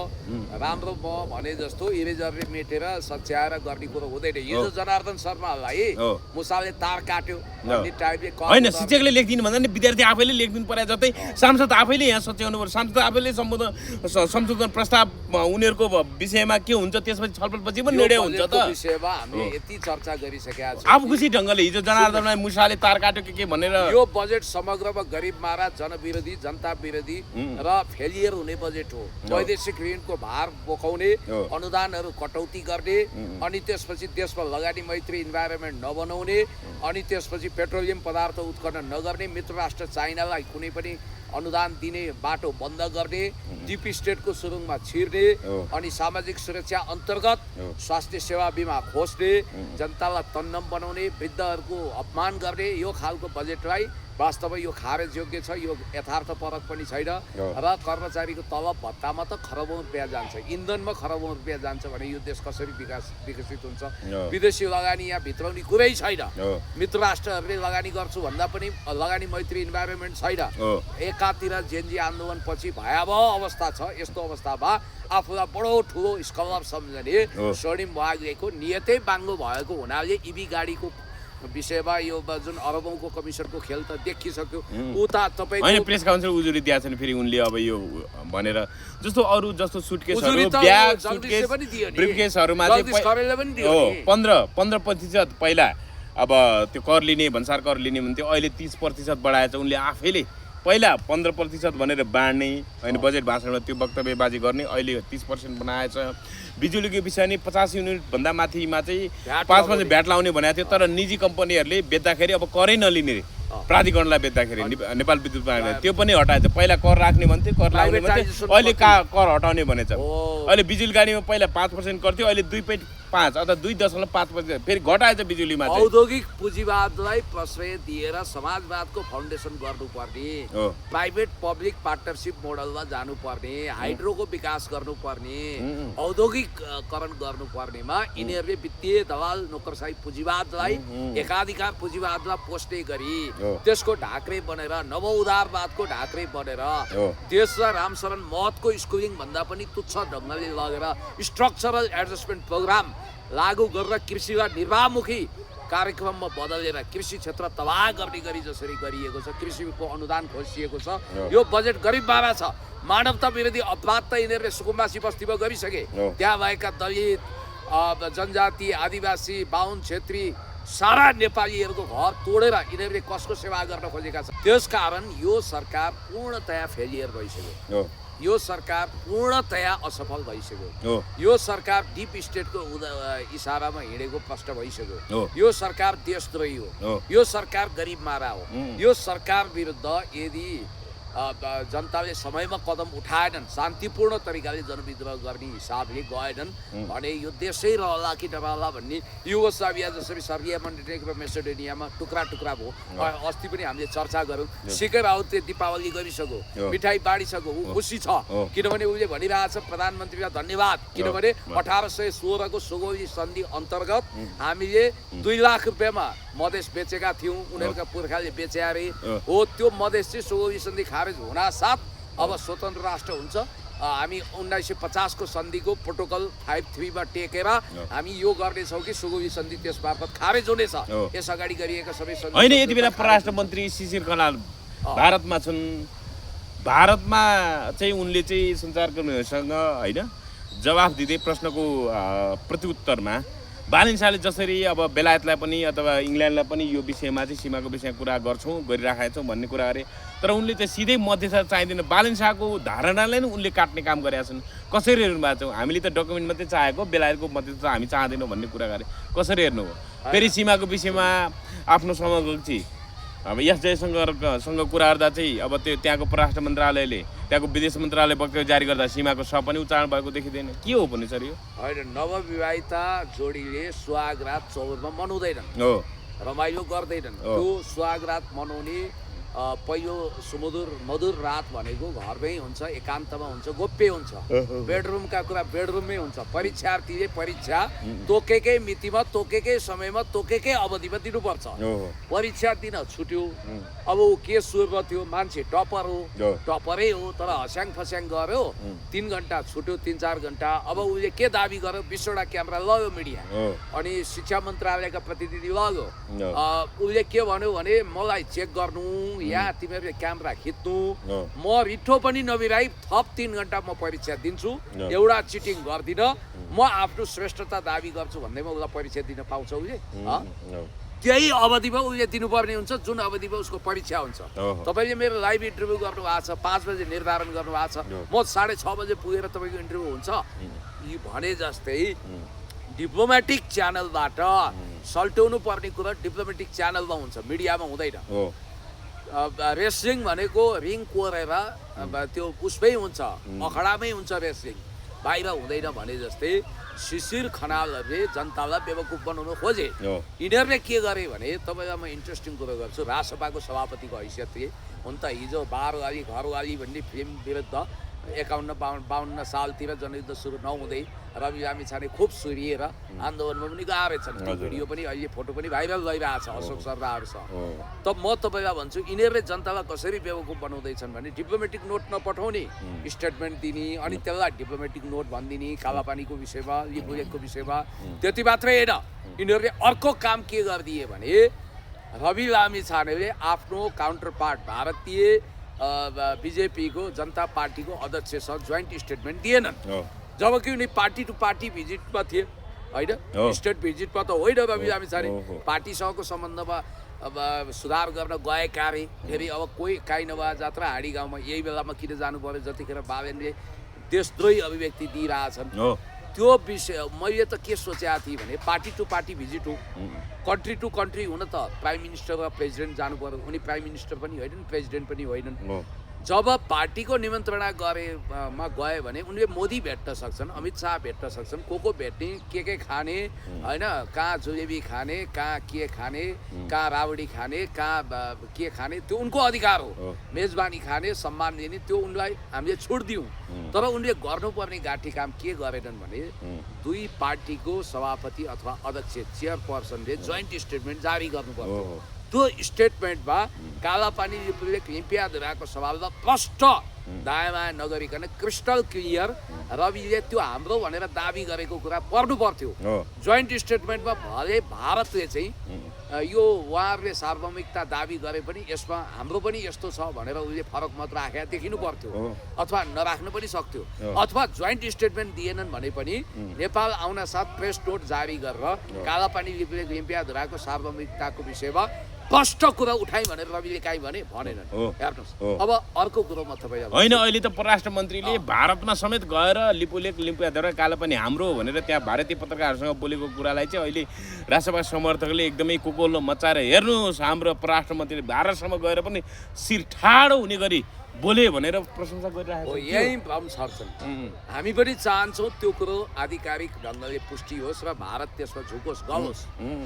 राम्रो म भने जस्तो इरेजरले मेटेर सच्याएर गर्ने कुरो हुँदैन। हिजो जनार्दन शर्मालाई मुसाले तार काट्यो भन्ने टाइपले होइन, शिक्षकले लेखिदिनु भन्दा नि विद्यार्थी आफैले लेखिदिनु पर्यो, जस्तै सांसद आफैले यहाँ सच्याउनु पर्यो, सांसद आफैले संशोधन प्रस्ताव उनीहरूको विषयमा के हुन्छ त्यसपछि छलफलपछि पनि निर्णय हुन्छ त। विषयमा हामीले यति चर्चा गरिसकेका छौँ। अब खुसी ढङ्गले हिजो जनार्दनलाई मुसाले तार काट्यो के भनेर यो बजेट समग्रमा गरिब मारा, जनविरोधी, जनता विरोधी र फेलियर हुने बजेट हो। वैदेशिक ऋणको भार बोकाउने, अनुदानहरू कटौती गर्ने, अनि त्यसपछि देशमा लगानी मैत्री इन्भाइरोमेन्ट नबनाउने, अनि त्यसपछि पेट्रोलियम पदार्थ उत्खनन नगर्ने, मित्र राष्ट्र चाइनालाई कुनै पनि अनुदान दिने बाटो बन्द गर्ने, डिप स्टेटको सुरुङमा छिर्ने, अनि सामाजिक सुरक्षा अन्तर्गत स्वास्थ्य सेवा बिमा खोज्ने, जनतालाई तन्नम बनाउने, वृद्धहरूको अपमान गर्ने, यो खालको बजेटलाई वास्तवमा यो खारेज योग्य छ। यो यथार्थपरक पनि छैन र कर्मचारीको तलब भत्तामा त खरबौँ रुपियाँ जान्छ, इन्धनमा खरबौँ रुपियाँ जान्छ भने यो देश कसरी विकसित हुन्छ? विदेशी लगानी यहाँ भित्राउने कुरै छैन। मित्र राष्ट्रहरूले लगानी गर्छु भन्दा पनि लगानी मैत्री इन्भाइरोमेन्ट छैन। एकातिर जेनजी आन्दोलन पछि भयावह अवस्था छ। यस्तो अवस्थामा आफूलाई बडो ठुलो स्कलर सम्झने स्वर्णिम वाग्लेको नियतै बाङ्गो भएको हुनाले इभी गाडीको विषयमा यो जुन अरबौँको कमिसनको खेल त देखिसक्यो। उता तपाईको प्रेस काउन्सिल उजुरी दिएको छैन फेरि उनले अब यो भनेर, जस्तो अरू जस्तो सुटकेसहरू, ब्याग, सुटकेस, ब्रिफकेसहरूमा चाहिँ 15% पहिला अब त्यो कर लिने, भन्सार कर लिने भन्थ्यो, अहिले 30% बढाएछ उनले आफैले। पहिला 15% भनेर बाँड्ने होइन, बजेट भाषणमा त्यो वक्तव्यबाजी गर्ने, अहिले 30% बनाएछ। बिजुलीको विषय नि 50 युनिटभन्दा माथिमा चाहिँ 5% भ्याट लाउने भनेको थियो, तर निजी कम्पनीहरूले बेच्दाखेरि अब करै नलिने प्राधिकरणलाई बेच्दाखेरि नेपाल विद्युत प्राधिकरणले त्यो पनि हटाएछ। पहिला कर राख्ने भन्थ्यो, कर लाउने भन्थ्यो, अहिले कर हटाउने भनेछ। अहिले बिजुली गाडीमा पहिला 5% गर्थ्यो, अहिले 2.5 अथवा 2.5% फेरि घटाएछ बिजुलीमा। औद्योगिक पुँजीवादलाई प्रश्रय दिएर समाजवादको फाउन्डेसन गर्नुपर्ने, प्राइभेट पब्लिक पार्टनरसिप मोडलमा जानुपर्ने, हाइड्रोको विकास गर्नुपर्ने, औद्योगिकरण गर्नुपर्नेमा यिनीहरूले वित्तीय दलाल नोकरशाही पुँजीवादलाई एकाधिकार पुँजीवादमा पोस्टे गरी त्यसको ढाक्रे बनेर, नव उदारवादको ढाक्रे बनेर देशलाई रामशरण महतको स्कुलिङ भन्दा पनि तुच्छ ढङ्गले लगेर स्ट्रक्चरल एडजस्टमेन्ट प्रोग्राम लागू गरेर कृषिलाई निर्वाहमुखी कार्यक्रममा बदलेर कृषि क्षेत्र तबाह गर्ने गरी जसरी गरिएको छ, कृषिको अनुदान खोजिएको छ। यो बजेट गरिब बाबा छ। मानवता विरोधी अपराध त यिनीहरूले सुकुम्बासी बस्तीमा गरिसके। त्यहाँ भएका दलित, जनजाति, आदिवासी, बाहुन, क्षेत्री सारा नेपालीहरूको घर तोडेर यिनीहरूले कसको सेवा गर्न खोजेका छन्। त्यसकारण यो सरकार पूर्णतया फेलियर भइसक्यो। यो सरकार पूर्णतया असफल भइसक्यो। यो सरकार डिप स्टेटको इसारामा हिँडेको प्रष्ट भइसक्यो। यो सरकार देशद्रोही हो। यो सरकार गरिब मारा हो। यो सरकार विरुद्ध यदि जनताले समयमा कदम उठाएनन्, शान्तिपूर्ण तरिकाले जनविद्रोह गर्ने हिसाबले गएनन् भने यो देशै रहला कि नरहला भन्ने युगोस्लाभिया जसरी सर्बिया, मोन्टेनेग्रो, मेसेडोनियामा टुक्रा टुक्रा भयो। अस्ति पनि हामीले चर्चा गऱ्यौँ। सिके राउतले दीपावली गरिसक्यो, मिठाई बाँडिसक्यो, ऊ खुसी छ किनभने उसले भनिरहेछ प्रधानमन्त्रीलाई धन्यवाद, किनभने 1816 को सोगौली सन्धि अन्तर्गत हामीले 2 लाख रुपियाँमा मधेस बेचेका थियौँ, उनीहरूका पुर्खाले बेचे अरे हो, त्यो मधेस चाहिँ सोगोवी सन्धि खारेज हुनासाथ अब स्वतन्त्र राष्ट्र हुन्छ। हामी 1950 को सन्धिको प्रोटोकल 53 टेकेर हामी यो गर्नेछौँ कि सुगोवी सन्धि त्यस मार्फत खारेज हुनेछ। यस अगाडि गरिएका सबै सन्धि होइन। यति बेला परराष्ट्र मन्त्री शिशिर खनाल भारतमा छन्। भारतमा चाहिँ उनले चाहिँ सञ्चारकर्मीहरूसँग होइन जवाफ दिँदै प्रश्नको प्रत्युत्तरमा बालिन शाहले जसरी अब बेलायतलाई पनि अथवा इङ्ल्यान्डलाई पनि यो विषयमा चाहिँ सीमाको विषयमा कुरा गर्छौँ गरिराखेका छौँ भन्ने कुरा गरे, तर उनले चाहिँ सिधै मध्यस्थता चाहिँदैन। बालिन शाहको धारणालाई नै उनले काट्ने काम गरेका छन्। कसरी हेर्नु भएको छ? हामीले त डकुमेन्ट मात्रै चाहेको, बेलायतको मध्यस्थता हामी चाहँदैनौँ भन्ने कुरा गरे। कसरी हेर्नु हो? फेरि सीमाको विषयमा आफ्नो समकक्षी अब यस जयशङ्करसँग कुरा गर्दा चाहिँ अब त्यो त्यहाँको परराष्ट्र मन्त्रालयले त्यहाँको विदेश मन्त्रालय वक्तव्य जारी गर्दा सीमाको स पनि उच्चारण भएको देखिँदैन। के हो भने सर यो? होइन, नवविवाहिता जोडीले सुहागरात चौरमा मनाउँदैनन्, रमाइलो गर्दैनन्। त्यो सुहागरात मनाउने पहिलो मधुर रात भनेको घरमै हुन्छ, एकान्तमा हुन्छ, गोप्य हुन्छ। बेडरुमका कुरा बेडरुममै हुन्छ। परीक्षार्थीले परीक्षा तोकेकै मितिमा, तोकेकै समयमा, तोकेकै अवधिमा दिनुपर्छ। परीक्षा दिन छुट्यो, अब ऊ के सुरमा थियो, मान्छे टपर हो, टपरै हो, तर हस्याङ फस्याङ गर्यो, 3 घन्टा छुट्यो, 3-4 घन्टा। अब उसले के दाबी गर्यो? 20वटा क्यामेरा लग्यो मिडिया, अनि शिक्षा मन्त्रालयका प्रतिनिधि लग्यो। उसले के भन्यो भने मलाई चेक गर्नु, यहाँ तिमीहरूले क्यामेरा खिच्नु, म रिठो पनि नबिराई थप 3 घन्टा म परीक्षा दिन्छु, एउटा चिटिङ गर्दिनँ, म आफ्नो श्रेष्ठता दाबी गर्छु भन्दैमा उसलाई परीक्षा दिन पाउँछ उसले? त्यही अवधिमा उसले दिनुपर्ने हुन्छ जुन अवधिमा उसको परीक्षा हुन्छ। तपाईँले मेरो लाइभ इन्टरभ्यू गर्नुभएको छ, 5 बजे निर्धारण गर्नुभएको छ, म 6:30 बजे पुगेर तपाईँको इन्टरभ्यू हुन्छ। यी भने जस्तै डिप्लोमेटिक च्यानलबाट सल्ट्याउनु पर्ने कुरा डिप्लोमेटिक च्यानलमा हुन्छ, मिडियामा हुँदैन। रेसलिङ भनेको रिङ कोरेर त्यो उसमै हुन्छ, अखडामै हुन्छ रेसलिङ, बाहिर हुँदैन भने जस्तै शिशिर खनालहरूले जनतालाई बेवकुफ बनाउन खोजे। यिनीहरूले के गरे भने, तपाईँलाई म इन्ट्रेस्टिङ कुरो गर्छु, राजसभाको सभापतिको हैसियत थिए हुन त। हिजो बारवाली घरवाली भन्ने फिल्म विरुद्ध 51-52 सालतिर जनयुद्ध सुरु नहुँदै रवि लामिछाने खुब सुरिएर आन्दोलनमा पनि गएर छन्। त्यो भिडियो पनि अहिले फोटो पनि भाइरल भइरहेको छ अशोक सरदारसँग। त म तपाईँलाई भन्छु, यिनीहरूले जनतालाई कसरी बेवकुफ बनाउँदैछन् भने डिप्लोमेटिक नोट नपठाउने, स्टेटमेन्ट दिने, अनि त्यसलाई डिप्लोमेटिक नोट भनिदिने, कालापानीको विषयमा, लिपुलेकको विषयमा। त्यति मात्रै होइन, यिनीहरूले अर्को काम के गरिदिए भने रवि लामिछानेले आफ्नो काउन्टर पार्ट भारतीय बीजेपीको जनता पार्टीको अध्यक्षसँग जोइन्ट स्टेटमेन्ट दिएनन्, जबकि उनी पार्टी टु पार्टी भिजिटमा थिए होइन, स्टेट भिजिटमा त होइन। रवि लामिछाने पार्टीसँगको सम्बन्धमा अब सुधार गर्न गए कार्य, फेरि अब कोही काहीँ नभए जात्रा हाँडी गाउँमा यही बेलामा किन जानु पर्यो जतिखेर बालेनले देशद्रोही अभिव्यक्ति दिइरहेछन्। त्यो विषय मैले त के सोचेको थिएँ भने पार्टी टु पार्टी भिजिट हो, कन्ट्री टु कन्ट्री हुन त प्राइम मिनिस्टर र प्रेसिडेन्ट जानु पर्यो। उनी प्राइम मिनिस्टर पनि होइनन्, प्रेसिडेन्ट पनि होइनन्। जब पार्टीको निमन्त्रणा गरेमा गए भने उनले मोदी भेट्न सक्छन्, अमित शाह भेट्न सक्छन्, को भेट्ने, के खाने होइन, कहाँ जुलेबी खाने, कहाँ के खाने, कहाँ राबडी खाने, कहाँ के खाने, त्यो उनको अधिकार हो। मेजबानी खाने, सम्मान दिने, त्यो उनलाई हामीले छुट दियौँ। तर उनले गर्नुपर्ने गाठी काम के गरेनन् भने दुई पार्टीको सभापति अथवा अध्यक्ष चेयरपर्सनले जोइन्ट स्टेटमेन्ट जारी गर्नुपर्छ। त्यो स्टेटमेन्टमा कालापानी लिपुलेक लिम्पियाधुराको सवालमा प्रष्ट दायाँ नगरिकन क्रिस्टल क्लियर रविले त्यो हाम्रो भनेर दाबी गरेको कुरा पर्नु पर्थ्यो। जोइन्ट स्टेटमेन्टमा भले भारतले चाहिँ यो उहाँहरूले सार्वभौमिकता दाबी गरे पनि यसमा हाम्रो पनि यस्तो छ भनेर उसले फरक मत राखेर देखिनु पर्थ्यो, अथवा नराख्न पनि सक्थ्यो, अथवा जोइन्ट स्टेटमेन्ट दिएनन् भने पनि नेपाल आउन साथ प्रेस नोट जारी गरेर कालापानी लिपुलेक लिम्पियाधुराको सार्वभौमिकताको विषयमा स्पष्ट कुरा उठाइ भनेर रविले काहीँ भनेनन्। हेर्नुहोस्, अब अर्को कुरो म तपाईँ होइन, अहिले त परराष्ट्र मन्त्रीले भारतमा समेत गएर लिपुलेक लिम्पियाधुरा कालापानी हाम्रो भनेर त्यहाँ भारतीय पत्रकारहरूसँग बोलेको कुरालाई चाहिँ अहिले राष्ट्रपा समर्थकले एकदमै कोकोल्लो मचाएर हेर्नुहोस्, हाम्रो परराष्ट्र मन्त्रीले भारतसम्म गएर पनि शिर ठाडो हुने गरी बोले भनेर प्रशंसा हो गरिरहेको छ यही भ्रम छर्छन् हामी पनि चाहन्छौँ त्यो कुरो आधिकारिक ढङ्गले पुष्टि होस् र भारत त्यसमा झुकोस् गलोस्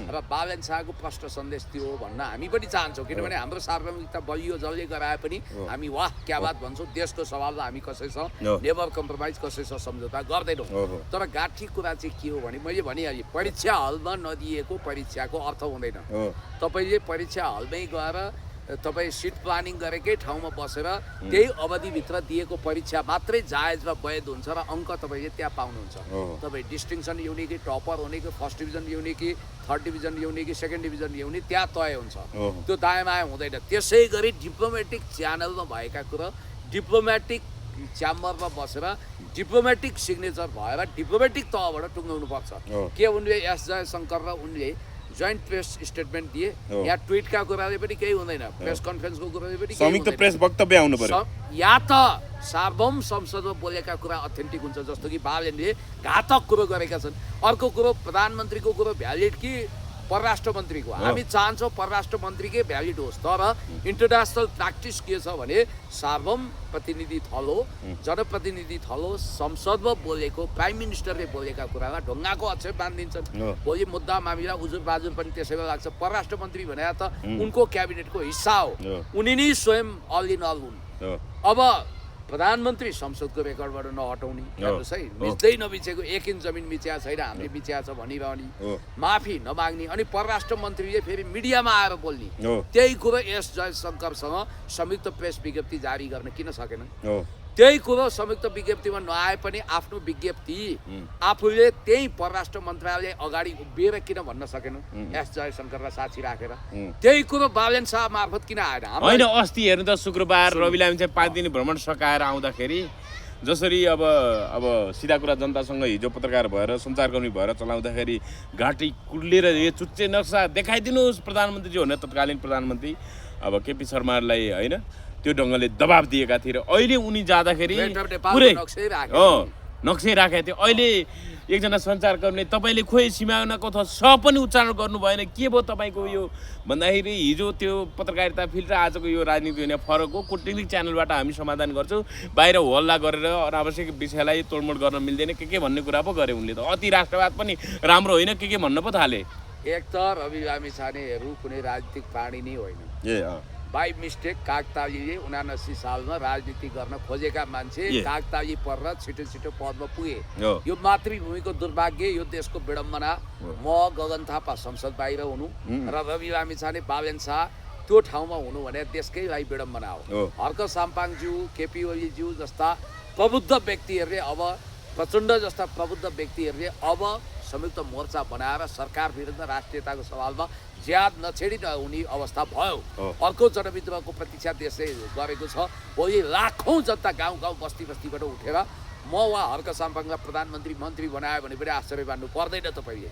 र बालेन शाहको प्रष्ट सन्देश त्यो हो भन्न हामी पनि चाहन्छौँ किनभने हाम्रो सार्वभौमिकता बलियो जसले गराए पनि हामी वाह क्या बात भन्छौँ देशको सवालमा हामी कसैसँग नेभर कम्प्रोमाइज कसैसँग सम्झौता गर्दैनौँ तर गाठी कुरा चाहिँ के हो भने मैले भनिहालेँ परीक्षा हलमा नदिएको परीक्षाको अर्थ हुँदैन तपाईँले परीक्षा हलमै गएर तपाईँ सिट प्लानिङ गरेकै ठाउँमा बसेर त्यही अवधिभित्र दिएको परीक्षा मात्रै जायज र वैध हुन्छ र अङ्क तपाईँले त्यहाँ पाउनुहुन्छ तपाईँ डिस्टिङसन ल्याउने कि टपर हुने कि फर्स्ट डिभिजन ल्याउने कि थर्ड डिभिजन ल्याउने कि सेकेन्ड डिभिजन ल्याउने त्यहाँ तय हुन्छ त्यो दायाँ हुँदैन त्यसै गरी डिप्लोमेटिक च्यानलमा भएका कुरा डिप्लोमेटिक च्याम्बरमा बसेर डिप्लोमेटिक सिग्नेचर भएर डिप्लोमेटिक तहबाट टुङ्गाउनुपर्छ के उनले एस जयशङ्कर र उनले जोइन्ट प्रेस स्टेटमेन्ट दिए यहाँ ट्विटका कुराले पनि केही हुँदैन प्रेस कन्फरेन्सको कुराले पनि संयुक्त प्रेस वक्तव्य आउनु पर्यो या त सार्वभौम संसदमा बोलेका कुरा अथेन्टिक हुन्छ जस्तो कि बालेनले घातक कुरो गरेका छन् अर्को कुरो प्रधानमन्त्रीको कुरो भ्यालिड कि परराष्ट्र मन्त्रीको हामी चाहन्छौँ परराष्ट्र मन्त्रीकै भ्यालिड होस् तर इन्टरनेसनल प्र्याक्टिस के छ भने सार्वभौम प्रतिनिधि थल हो जनप्रतिनिधि थल हो संसदमा बोलेको प्राइम मिनिस्टरले बोलेका कुरालाई ढुङ्गाको अक्षर बाँधिदिन्छन् भोलि मुद्दा मामिला उजुर बाजुर पनि त्यसैमा लाग्छ परराष्ट्र मन्त्री भने त उनको क्याबिनेटको हिस्सा हो उनी नै स्वयं अल इन अल हुन् अब प्रधानमन्त्री संसदको रेकर्डबाट नहटाउने हेर्नुहोस् है मिच्दै नमिचेको 1 इन्च जमिन मिच्या छैन हामीले मिच्या छ भनिरहने माफी नमाग्ने अनि परराष्ट्र मन्त्रीले फेरि मिडियामा आएर बोल्ने त्यही कुरो एस जयशङ्करसँग संयुक्त प्रेस विज्ञप्ति जारी गर्न किन सकेन त्यही कुरो संयुक्त विज्ञप्तिमा नआए पनि आफ्नो विज्ञप्ति आफूले त्यही परराष्ट्र मन्त्रालय अगाडि उभिएर किन भन्न सकेन एस जयशङ्करलाई साक्षी राखेर त्यही कुरो बालेन शाह मार्फत किन आएन होइन अस्ति हेर्नु त शुक्रबार रवि लामी चाहिँ 5 दिने भ्रमण सकाएर आउँदाखेरि जसरी अब सिधा कुरा जनतासँग हिजो पत्रकार भएर सञ्चारकर्मी भएर चलाउँदाखेरि घाँटी कुर्लेर यो चुच्चे नक्सा देखाइदिनुहोस् प्रधानमन्त्रीज्यू भनेर तत्कालीन प्रधानमन्त्री अब केपी शर्मालाई होइन त्यो ढङ्गले दबाब दिएका थिए र अहिले उनी जाँदाखेरि पुरै नक्सै राखेका थिए अहिले एकजना सञ्चारकर्मीले तपाईँले खोइ सिमानाको स पनि उच्चारण गर्नु भएन के भयो तपाईँको यो भन्दाखेरि हिजो त्यो पत्रकारिता फिल्ड र आजको यो राजनीति हुने फरक हो कूटनीतिक च्यानलबाट हामी समाधान गर्छौँ बाहिर हल्ला गरेर अनावश्यक विषयलाई तोडमोड गर्न मिल्दैन के भन्ने कुरा पो गरे उनले त अति राष्ट्रवाद पनि राम्रो होइन के भन्न पो थाले एक त रवि लामी छानेहरू कुनै राजनीतिक प्राणी नै होइन बाई मिस्टेक कागतालीले 79 सालमा राजनीति गर्न खोजेका मान्छे कागताली परेर छिटो छिटो पदमा पुगे यो मातृभूमिको दुर्भाग्य यो देशको विडम्बना म गगन थापा संसद बाहिर हुनु र रवि लामी छाने बालेन शाह त्यो ठाउँमा हुनु भने देशकै लागि विडम्बना हो हर्क साम्पाङज्यू केपी ओलीज्यू जस्ता प्रबुद्ध व्यक्तिहरूले अब प्रचण्ड जस्ता प्रबुद्ध व्यक्तिहरूले अब संयुक्त मोर्चा बनाएर सरकार विरुद्ध राष्ट्रियताको सवालमा ज्याद नछेडी नहुने अवस्था भयो अर्को जनविद्रोहको प्रतीक्षा देशले गरेको छ भोलि लाखौँ जनता गाउँ गाउँ बस्ती बस्तीबाट उठेर म वा हर्क साम्पाङलाई प्रधानमन्त्री मन्त्री बनायो भने पनि आश्चर्य मान्नु पर्दैन तपाईँले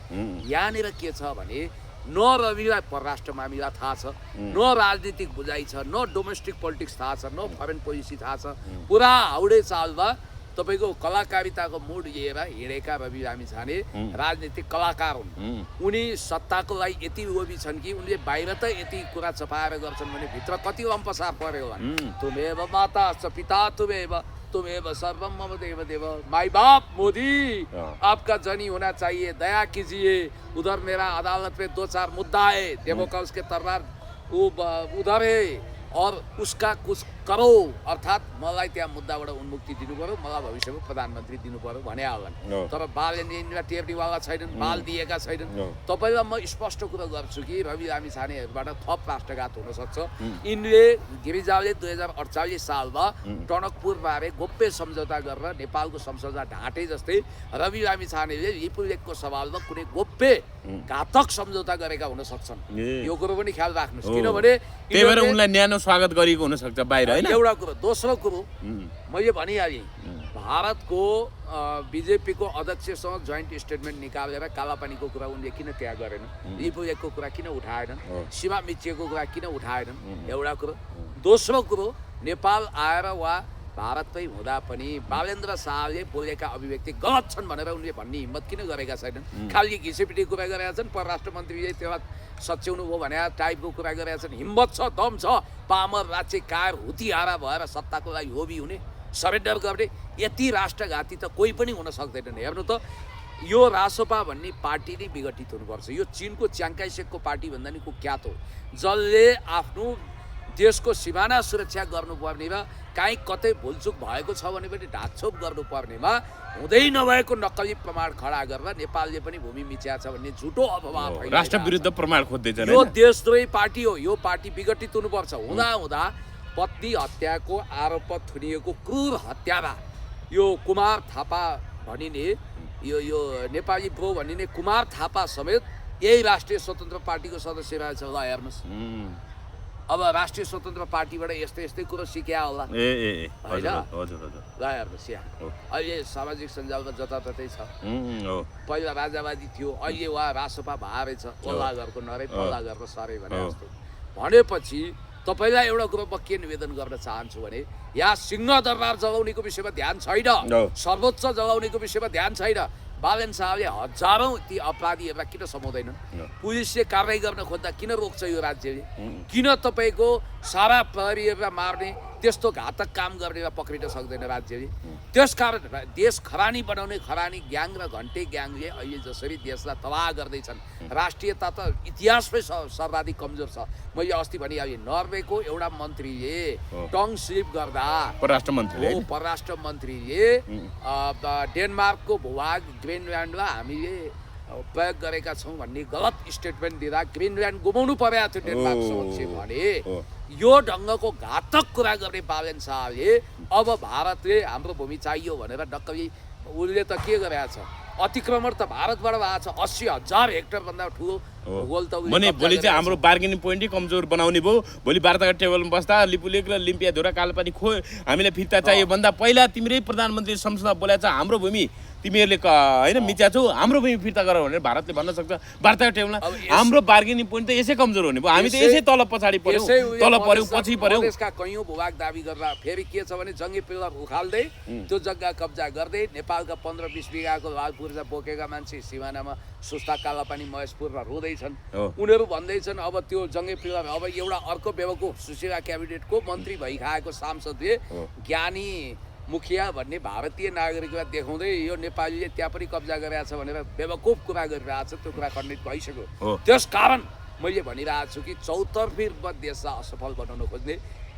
यहाँनिर के छ भने न रविलाई परराष्ट्र मामिला थाहा छ न राजनीतिक बुझाइ छ न डोमेस्टिक पोलिटिक्स थाहा छ न फरेन पोलिसी थाहा छ पुरा हाउडे चालमा तपाईँको कलाकारिताको मुड लिएर हिँडेका रवि लामी छाने राजनीतिक कलाकार हुन् उनी सत्ताको लागि यति लोभी छन् कि उनले बाहिर त यति कुरा चपाएर गर्छन् भने भित्र कति लम्पसार पर्यो भने तुमेव माता च पिता तुमेव सर्वम मम देव देव माई बाप मोदी आपका जनी होना चाहिए दया कीजिए उधर मेरा अदालत में 2-4 मुद्दा है देवों का उसके तलवार उधर है और उसका कुछ करो अर्थात् मलाई त्यहाँ मुद्दाबाट उन्मुक्ति दिनु पर्यो मलाई भविष्यमा प्रधानमन्त्री दिनु पर्यो भने हाल्छन् तर बालले टेर्नीवाला छैनन् बाल दिएका छैनन् तपाईँलाई म स्पष्ट कुरा गर्छु कि रवि लामी छानेहरूबाट थप राष्ट्रघात हुन सक्छ यिनले गिरिजाले 2048 सालमा टनकपुरबारे गोप्य सम्झौता गरेर नेपालको संसदमा ढाँटे जस्तै रवि लामी छानेले लिपुलेखको सवालमा कुनै गोप्य घातक सम्झौता गरेका हुन सक्छन् यो कुरो पनि ख्याल राख्नुहोस् किनभने त्यही भएर उनलाई न्यानो स्वागत गरेको हुन सक्छ बाहिर हैन एउटा कुरो दोस्रो कुरो मैले भनिहालेँ भारतको बीजेपीको अध्यक्षसँग जोइन्ट स्टेटमेन्ट निकालेर कालापानीको कुरा उनले किन त्याग गरेन लिपुलेखको कुरा किन उठाएनन् सीमा मिचिएको कुरा किन उठाएनन् एउटा कुरो दोस्रो कुरो नेपाल आएर वा भारतमै हुँदा पनि बालेन्द्र शाहले बोलेका अभिव्यक्ति गलत छन् भनेर उनले भन्ने हिम्मत किन गरेका छैनन्? खालि घिसेपिटी कुरा गरेका छन्, परराष्ट्र मन्त्रीले त्यसलाई सच्याउनु भयो भने टाइपको कुरा गरेका छन्। हिम्मत छ, दम छ, पामर राज्य कायर हुतिहारा भएर सत्ताको लागि होबी हुने, सरेन्डर गर्ने यति राष्ट्रघाती त कोही पनि हुन सक्दैनन्। हेर्नु त, यो रासोपा भन्ने पार्टी नै विघटित हुनुपर्छ। यो चिनको च्याङ्काइसेकको पार्टी भन्दा नि को क्या त हो, जसले आफ्नो देशको सिमाना सुरक्षा गर्नुपर्ने र काहीँ कतै भुलचुक भएको छ भने पनि ढाकछोप गर्नुपर्नेमा हुँदै नभएको नक्कली प्रमाण खडा गरेर नेपालले पनि भूमि मिच्या छ भन्ने झुटो अफवाह फैलाइरहेको छ। राष्ट्र विरुद्ध प्रमाण खोज्दैछन्। यो देशद्रोही पार्टी हो। यो पार्टी विघटित हुनुपर्छ। हुँदा पत्नी हत्याको आरोप थुनिएको क्रूर हत्यामा यो कुमार थापा भनिने यो नेपाली ब्रो भनिने कुमार थापा समेत यही राष्ट्रिय स्वतन्त्र पार्टीको सदस्य रहेछ। ल हेर्नुहोस्, अब राष्ट्रिय स्वतन्त्र पार्टीबाट यस्तै कुरो सिक्या होला ए होइन? हजुर हजुर। ल हेर्नुहोस्, यहाँ अहिले सामाजिक सञ्जालमा जताततै छ। पहिला राजावादी थियो, अहिले उहाँ रासोपा भारे छ, पल्ला घरको नरे पल्ला घरको सरे भने जस्तो भनेपछि तपाईँलाई एउटा कुरो म के निवेदन गर्न चाहन्छु भने यहाँ सिंहदरबार जगाउनेको विषयमा ध्यान छैन, सर्वोच्च जगाउनेको विषयमा ध्यान छैन। बालेन शाहले हजारौं ती अपराधीहरूलाई किन समाउँदैनन्? पुलिसले कारवाही गर्न खोज्दा किन रोक्छ यो राज्यले? किन तपाईँको सारा प्रहरीहरूलाई मार्ने त्यस्तो घातक काम गर्नेलाई पक्रिन सक्दैन राज्यले? त्यसकारण देश खरानी बनाउने खरानी ग्याङ र घन्टे ग्याङले अहिले जसरी देशलाई तबाह गर्दैछन्, राष्ट्रियता त इतिहासमै सर्वाधिक कमजोर छ। मैले अस्ति भनिहालेँ, नर्वेको एउटा मन्त्रीले टङ स्लिप गर्दा परराष्ट्र मन्त्रीले डेनमार्कको भूभाग ग्रिनल्यान्डमा हामीले प्रयोग गरेका छौँ भन्ने गलत स्टेटमेन्ट दिँदा ग्रिनल्यान्ड गुमाउनु परेको थियो डेनमार्क समक्ष भने यो ढङ्गको घातक कुरा गर्ने बालेन शाहले अब भारतले हाम्रो भूमि चाहियो भनेर डक्कै उसले त के गरेको छ? अतिक्रमण त भारतबाट भएको छ। 80,000 हेक्टर भन्दा ठुलो भूगोल त भने भोलि चाहिँ हाम्रो बार्गेनिङ पोइन्टै कमजोर बनाउने भयो। भोलि वार्ताको टेबलमा बस्दा लिपुलेक र लिम्पिया धुरा कालोपानी हामीलाई फिर्ता चाहियो भन्दा पहिला तिम्रै प्रधानमन्त्री संसदमा बोलेको छ हाम्रो भूमि तिमीहरूले होइन मिच्या छौ, हाम्रो भूमि फिर्ता गर भनेर भारतले भन्न सक्छ वार्ताको टेबलमा। हाम्रो बार्गेनिङ पोइन्ट त यसै कमजोर हुने भयो। हामी त यसै तल पछाडि पर्यौँ, तल पर्यौँ, पछि पर्यौँ। यसका कैयौं भूभाग दाबी गर्दा फेरि के छ भने जङ्गी पिलर उखाल्दै त्यो जग्गा कब्जा गर्दै नेपालका 15-20 बिघाको लाल पूर्जा बोकेका मान्छे सिमानामा सुस्ता कालापानी महेशपुर र रुँदैछन्। उनीहरू भन्दैछन् अब त्यो जङ्गे पिलर अब एउटा अर्को बेवकुफ सुशीला क्याबिनेटको मन्त्री भइखाएको सांसदले ज्ञानी मुखिया भन्ने भारतीय नागरिकलाई देखाउँदै यो नेपालीले त्यहाँ पनि कब्जा गरेको छ भनेर बेवकुफ कुरा गरिरहेको छ। त्यो कुरा खण्डित भइसक्यो। त्यस कारण मैले भनिरहेको छु कि चौतर्फी रूपमा देशलाई असफल बनाउन खोज्ने,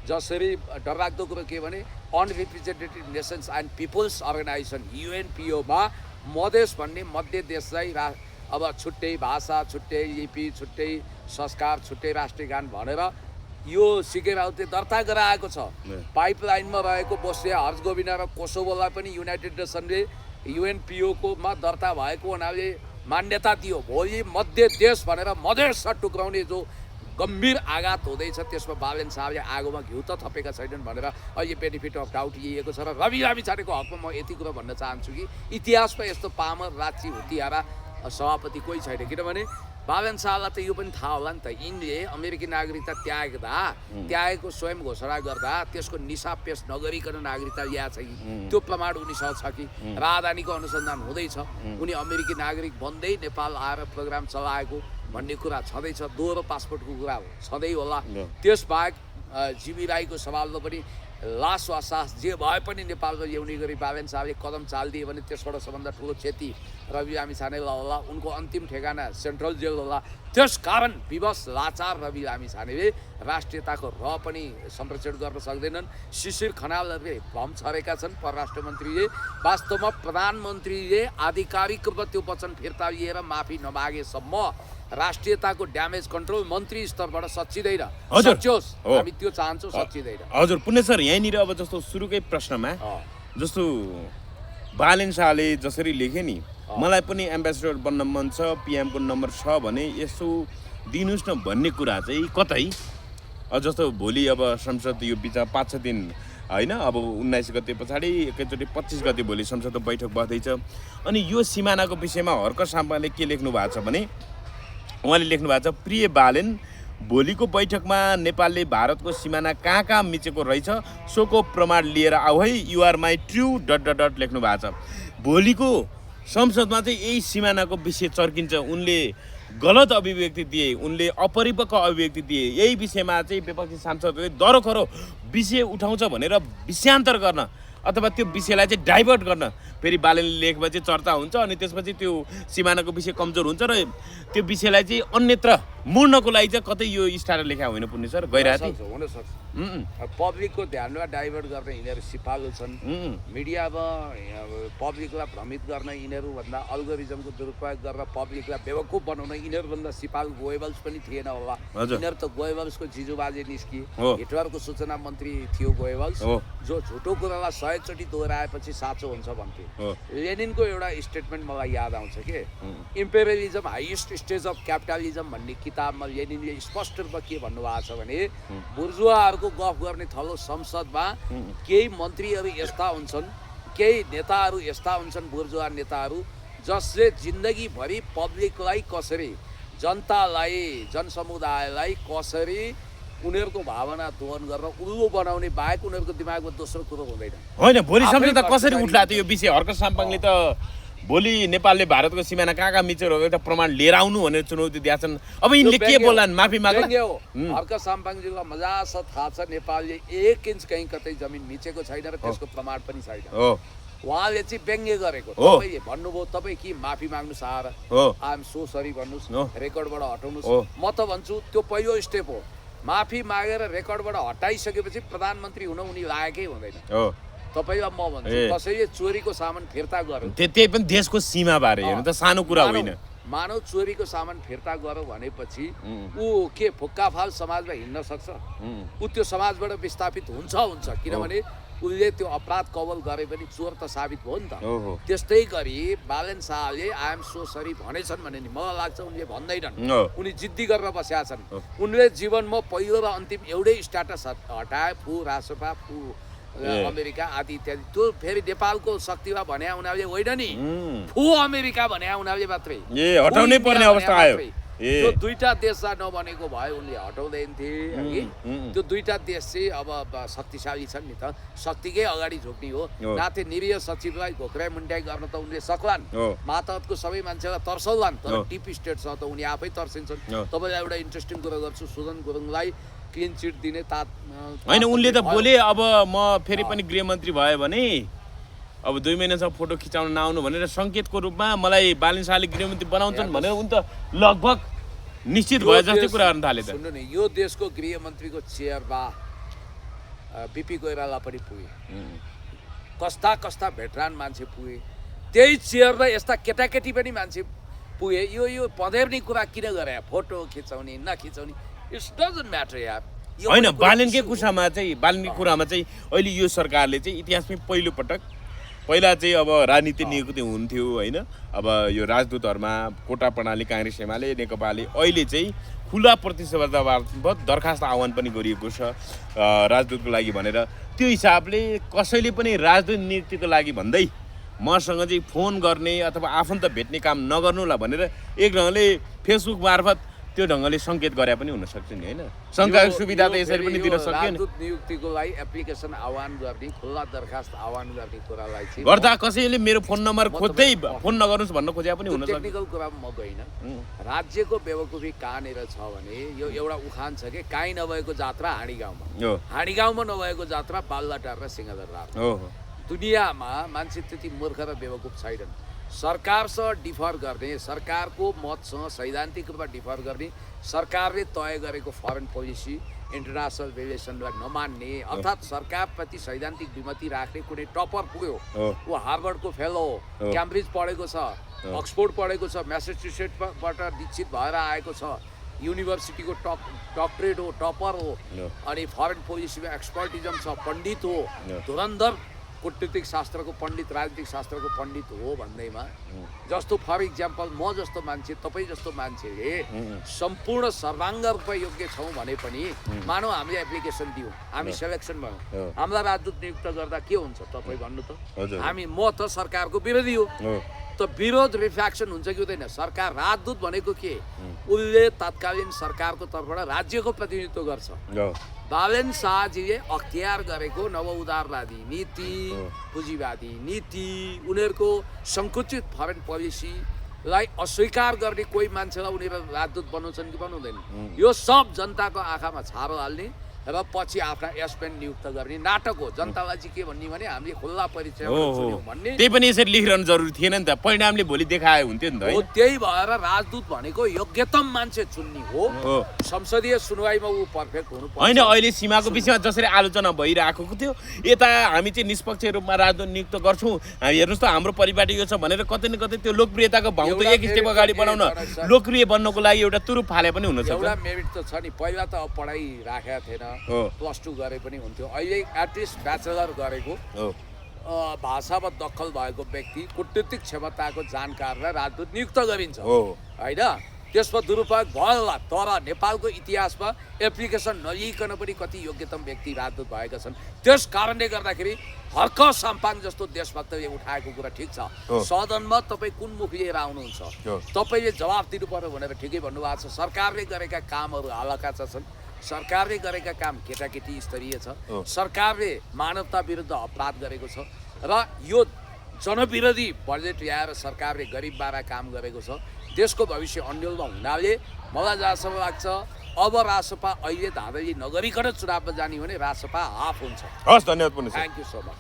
जसरी डरलाग्दो कुरो के भने unrepresentative nations and peoples organisation UNPO मा मधेस भन्ने मध्य देशलाई अब छुट्टै भाषा, छुट्टै लिपि, छुट्टै संस्कार, छुट्टै राष्ट्रिय गान भनेर यो सिके राउतले दर्ता गराएको छ। पाइपलाइनमा रहेको बोस्निया हर्जगोभिना र कोसोभोलाई पनि युनाइटेड नेसनले UNPO मा दर्ता भएको हुनाले मान्यता दियो। भोलि मध्य देश भनेर मधेसमा टुक्राउने जो गम्भीर आघात हुँदैछ त्यसमा बालेन शाहले आगोमा घिउ त थपेका छैनन् भनेर अहिले बेनिफिट अफ डाउट लिएको छ। र रवि लामिछानेको हकमा म यति कुरा भन्न चाहन्छु कि इतिहासमा यस्तो पामर राची हुतिहारा सभापति कोही छैन। किनभने बालेन शाहलाई त यो पनि थाहा होला नि त, यिनले अमेरिकी नागरिकता त्यागेको स्वयं घोषणा गर्दा त्यसको निशा पेश नगरिकन नागरिकता ल्याएको छ कि त्यो प्रमाण उनीसँग छ कि? राजधानीको अनुसन्धान हुँदैछ, उनी अमेरिकी नागरिक बन्दै नेपाल आएर प्रोग्राम चलाएको भन्ने कुरा छँदैछ। दोहोरो पासपोर्टको कुरा छँदै होला। त्यसबाहेक जीवी राईको सवालमा पनि लास वा सास जे भए पनि नेपालमा ल्याउने गरी बालेन शाहले कदम चालिदिए भने त्यसबाट सबभन्दा ठुलो क्षति रवि लामिछानेलाई होला। उनको अन्तिम ठेगाना सेन्ट्रल जेल होला। त्यस कारण विवश लाचार रवि लामिछानेले राष्ट्रियताको र पनि संरक्षण गर्न सक्दैनन्। शिशिर खनालहरूले भ्रम छरेका छन्। परराष्ट्र मन्त्रीले वास्तवमा प्रधानमन्त्रीले आधिकारिक रूपमा त्यो वचन फिर्ता लिएर माफी नमागेसम्म राष्ट्रियताको ड्यामेज कन्ट्रोल मन्त्री स्तरबाट सच्चिँदैन। सच्चियोस्, हामी त्यो चाहन्छौँ, सच्चिँदैन। हजुर पुण्य सर, यहीँनिर अब जस्तो सुरुकै प्रश्नमा जस्तो बालेन शाहले जसरी लेखे नि, मलाई पनि एम्बेसडर बन्न मन छ, PM को नम्बर छ भने यसो दिनुहोस् न भन्ने कुरा चाहिँ कतै जस्तो भोलि अब संसद यो बिचमा 5-6 दिन होइन, अब 19 गते पछाडि एकैचोटि 25 गते भोलि संसदको बैठक बस्दैछ। अनि यो सिमानाको विषयमा हर्क साम्पाले के लेख्नु भएको छ भने उहाँले लेख्नु भएको छ, प्रिय बालेन, भोलिको बैठकमा नेपालले भारतको सिमाना कहाँ कहाँ मिचेको रहेछ सोको प्रमाण लिएर आऊ है, युआर माई ट्रु ... लेख्नु भएको छ। भोलिको संसदमा चाहिँ यही सिमानाको विषय चर्किन्छ। उनले गलत अभिव्यक्ति दिए, उनले अपरिपक्व अभिव्यक्ति दिए। यही विषयमा चाहिँ विपक्षी सांसदहरूले दरोखरो विषय उठाउँछ भनेर विषयान्तर गर्न अथवा त्यो विषयलाई चाहिँ डाइभर्ट गर्न फेरि बालनले लेखमा चाहिँ चर्चा हुन्छ अनि त्यसपछि त्यो सिमानाको विषय कमजोर हुन्छ र त्यो विषयलाई चाहिँ अन्यत्र मोड्नको लागि चाहिँ कतै यो स्टार लेखा होइन पुण्य सर गइराथी हुनसक्छ। पब्लिकको ध्यानमा डाइभर्ट गर्न यिनीहरू सिपालु छन्। मिडियामा पब्लिकलाई भ्रमित गर्न यिनीहरूभन्दा अल्गोरिजमको दुरुपयोग गरेर पब्लिकलाई बेवकुफ बनाउन यिनीहरूभन्दा सिपालु गोएबल्स पनि थिएन होला। यिनीहरू त गोएबल्सको जिजुबाजे निस्किए। हिटलरको सूचना मन्त्री थियो गोएबल्स, जो झुटो कुरालाई 100 चोटि दोहोऱ्याएपछि साँचो हुन्छ भन्थे। लेनिनको एउटा स्टेटमेन्ट मलाई याद आउँछ के, इम्पेरियलिजम हाइएस्ट स्टेज अफ क्यापिटलिजम भन्ने किताबमा लेनिनले स्पष्ट रूपमा के भन्नुभएको छ भने बुर्जुवाहरूको गफ गर्ने थलो संसदमा केही मन्त्रीहरू यस्ता हुन्छन्, केही नेताहरू यस्ता हुन्छन्, बुर्जुवा नेताहरू जसले जिन्दगीभरि पब्लिकलाई कसरी, जनतालाई, जनसमुदायलाई कसरी उनीहरूको भावना दोहन गरेर उल्लु बनाउने बाहेक उनीहरूको दिमागमा दोस्रो कुरो हुँदैन। होइन, भोलि सम्झौता कसरी उठ्ला त्यो विषय हर्क साम्पाङले त भोलि नेपालले भारतको सिमाना कहाँ कहाँ मिचेर एउटा प्रमाण लिएर आउनु भनेर चुनौती दिएका छन्। अब यिनले के बोल्लान्, माफी माग्ला? हर्क साम्पाङजीलाई मजासँग थाहा छ नेपालले 1 इन्च कहीँ कतै जमिन मिचेको छैन र त्यसको प्रमाण पनि छैन। उहाँले चाहिँ व्यङ्ग्य गरेको। तपाईँले भन्नुभयो तपाईँ के माफी माग्नु सहार, आई एम सो सरी भन्नुहोस्, रेकर्डबाट हटाउनुहोस्। म त भन्छु त्यो पहिलो स्टेप हो। माफी मागेर रेकर्डबाट हटाइसकेपछि प्रधानमन्त्री हुन उनी लागेकै हुँदैन। तपाईलाई म भन्छु कसैले चोरीको सामान फिर्ता गर्यो, त्यही पनि देशको सीमा बारे हेर्नु त सानो कुरा होइन। मानव चोरीको सामान फिर्ता गर्यो भनेपछि ऊ के फुक्काफाल समाजमा हिँड्न सक्छ? ऊ त्यो समाजबाट विस्थापित हुन्छ, किनभने उसले त्यो अपराध कबल गरे पनि चोर त साबित भयो नि त। त्यस्तै गरी बालन शाहले आई एम सो सरी भनेछन् भने नि मलाई लाग्छ उनले भन्दैनन्, उनी जिद्दी गरेर बसेका छन्। उनले जीवनमा पहिलो र अन्तिम एउटै स्ट्याटस हटाए, फु रासपा, फु अमेरिका आदि इत्यादि। त्यो फेरि नेपालको शक्तिमा भने उनीहरूले होइन नि, फु अमेरिका भने उनीहरूले मात्रै हटाउनै पर्ने अवस्था आयो। त्यो दुईटा देशलाई नबनेको भए उनले हटाउँदैन थिए। त्यो दुईटा देश चाहिँ अब शक्तिशाली छन् नि त, शक्तिकै अगाडि झुक्ने हो। नाथे निरीह सचिवलाई घोक्राइ मुन्ड्याइ गर्न त उनले सक्लान्, मातहतको सबै मान्छेलाई तर्साउलान्, तर डिप स्टेटसँग त उनी आफै तर्सिन्छन्। तपाईँलाई एउटा इन्ट्रेस्टिङ कुरा गर्छु, सुदन गुरुङलाई क्लिन चिट दिने होइन, उनले त बोले अब म फेरि पनि गृहमन्त्री भयो भने अब 2 महिनासम्म फोटो खिचाउन नआउनु भनेर सङ्केतको रूपमा मलाई बालन शाहले गृहमन्त्री बनाउँछन् भनेर उनी त लगभग निश्चित भयो जस्तै कुरा गर्न थाले त। सुन्नु नि, यो देशको गृहमन्त्रीको चेयरमा बिपी कोइराला पनि पुगे, कस्ता कस्ता भेटरान मान्छे पुगे, त्यही चेयरमा यस्ता केटाकेटी पनि मान्छे पुगे। यो पँधेर्ने कुरा किन गरे? फोटो खिचाउने नखिचाउने इट्स डजन्ट म्याटर यार। होइन, बालनकै कुरामा चाहिँ अहिले यो सरकारले चाहिँ इतिहासमै पहिला चाहिँ अब राजनीति नियुक्ति हुन्थ्यो होइन। अब यो राजदूतहरूमा कोटा प्रणाली काङ्ग्रेस एमाले नेकपाले अहिले चाहिँ खुला प्रतिस्पर्धात्मक दरखास्त आह्वान पनि गरिएको छ राजदूतको लागि भनेर। त्यो हिसाबले कसैले पनि राजदूत नियुक्तिको लागि भन्दै मसँग चाहिँ फोन गर्ने अथवा आफन्त भेट्ने काम नगर्नु होला भनेर एक ढङ्गले फेसबुक मार्फत त्यो ढङ्गले सङ्केत गरे पनि हुन सक्छ नि होइन। शङ्काको सुविधा त यसरी पनि दिन सक्यो नि। राजदूत नियुक्तिको लागि एप्लिकेसन आह्वान गर्ने, खुल्ला दरखास्त आह्वान गर्ने कुरालाई चाहिँ गर्दा कसैले मेरो फोन नम्बर खोज्दै फोन नगर्नुहोस् भन्न खोजे पनि हुन सक्छ। टेक्निकल कुरामा म गइन। राज्यको बेवकुफी कहाँनिर छ भने यो एउटा उखान छ कि काहीँ नभएको जात्रा हाँडीगाउँमा नभएको जात्रा बालुवाटार र सिंहदरबार। दुनियाँमा मान्छे त्यति मूर्ख र बेवकुफ छैनन्। सरकारसँग डिफर गर्ने, सरकारको मतसँग सैद्धान्तिक रूपमा डिफर गर्ने, सरकारले तय गरेको फरेन पोलिसी इन्टरनेसनल रिलेसनलाई नमान्ने, अर्थात् सरकारप्रति सैद्धान्तिक विमति राख्ने कुनै टपर पुग्यो, ऊ हार्वर्डको फेलो हो, क्याम्ब्रिज पढेको छ, अक्सफोर्ड पढेको छ, म्यासाचुसेट्सबाट दीक्षित भएर आएको छ, युनिभर्सिटीको डक्टरेट हो, टपर हो, अनि फरेन पोलिसीमा एक्सपर्टिजम छ, पण्डित हो, धुरन्धर कूटनीतिक शास्त्रको पण्डित, राजनीतिक शास्त्रको पण्डित हो भन्दैमा जस्तो फर इक्जाम्पल म जस्तो मान्छे, तपाईँ जस्तो मान्छेले सम्पूर्ण सर्वाङ्ग रूपमा योग्य छौँ भने पनि मानौ हामीले एप्लिकेसन दियौँ, हामी सेलेक्सन भयौँ, हामीलाई राजदूत नियुक्त गर्दा के हुन्छ तपाईँ भन्नु त? म त सरकारको विरोधी हो, त विरोध रिफ्याक्सन हुन्छ कि हुँदैन? सरकार राजदूत भनेको के? उसले तत्कालीन सरकारको तर्फबाट राज्यको प्रतिनिधित्व गर्छ। बालेन शाहजीले अख्तियार गरेको नव उदारवादी नीति, पुँजीवादी नीति, उनीहरूको सङ्कुचित फरेन पोलिसीलाई अस्वीकार गर्ने कोही मान्छेलाई उनीहरू राजदूत बनाउँछन् कि बनाउँदैन? यो सब जनताको आँखामा छारो हाल्ने र पछि आफ्ना एसपेन नियुक्त गर्ने नाटक हो। जनतालाई चाहिँ के भन्ने भने हामीले खुल्ला परिचय भन्ने, त्यही पनि यसरी लेखिरहनु जरुरी थिएन नि त, परिणामले भोलि देखाए हुन्थ्यो नि त। हो, त्यही भएर राजदूत भनेको योग्यतम मान्छे चुन्ने हो। संसदीय सुनवाईमा ऊ पर्फेक्ट हुनु पर्छ। होइन, अहिले सीमाको विषयमा जसरी आलोचना भइरहेको थियो, यता हामी चाहिँ निष्पक्ष रूपमा राजदूत नियुक्त गर्छौँ, हेर्नुहोस् त हाम्रो परिपाटी यो छ भनेर कतै न कतै त्यो लोकप्रियताको भाउ त एक स्टेप अगाडि बढाउन, लोकप्रिय बन्नको लागि एउटा तुरुप फाले पनि हुन सक्छ। एउटा मेरिट त छ नि, पहिला त अब पढाइ राखेका थिएन, +2 गरे पनि हुन्थ्यो। अहिले एटलिस्ट ब्याचलर गरेको भाषामा दखल भएको व्यक्ति, कूटनीतिक क्षमताको जानकारलाई राजदूत नियुक्त गरिन्छ होइन? त्यसमा दुरुपयोग भयो होला, तर नेपालको इतिहासमा एप्लिकेसन नलिकन पनि कति योग्यतम व्यक्ति राजदूत भएका छन्। त्यस कारणले गर्दाखेरि हर्क साम्पाङ जस्तो देशभक्तले उठाएको कुरा ठिक छ। सदनमा तपाईँ कुन मुख लिएर आउनुहुन्छ, तपाईँले जवाफ दिनु पर्यो भनेर ठिकै भन्नुभएको छ। सरकारले गरेका कामहरू हालका छन्, सरकारले गरेका काम केटाकेटी स्तरीय छ, सरकारले मानवता विरुद्ध अपराध गरेको छ र यो जनविरोधी बजेट ल्याएर सरकारले गरिबबारा काम गरेको छ। देशको भविष्य अन्यलमा हुनाले मलाई जहाँसम्म लाग्छ अब रासपा अहिले धाँधली नगरिकन चुनावमा जाने भने रासपा हाफ हुन्छ। हस्, धन्यवाद। Thank you so much.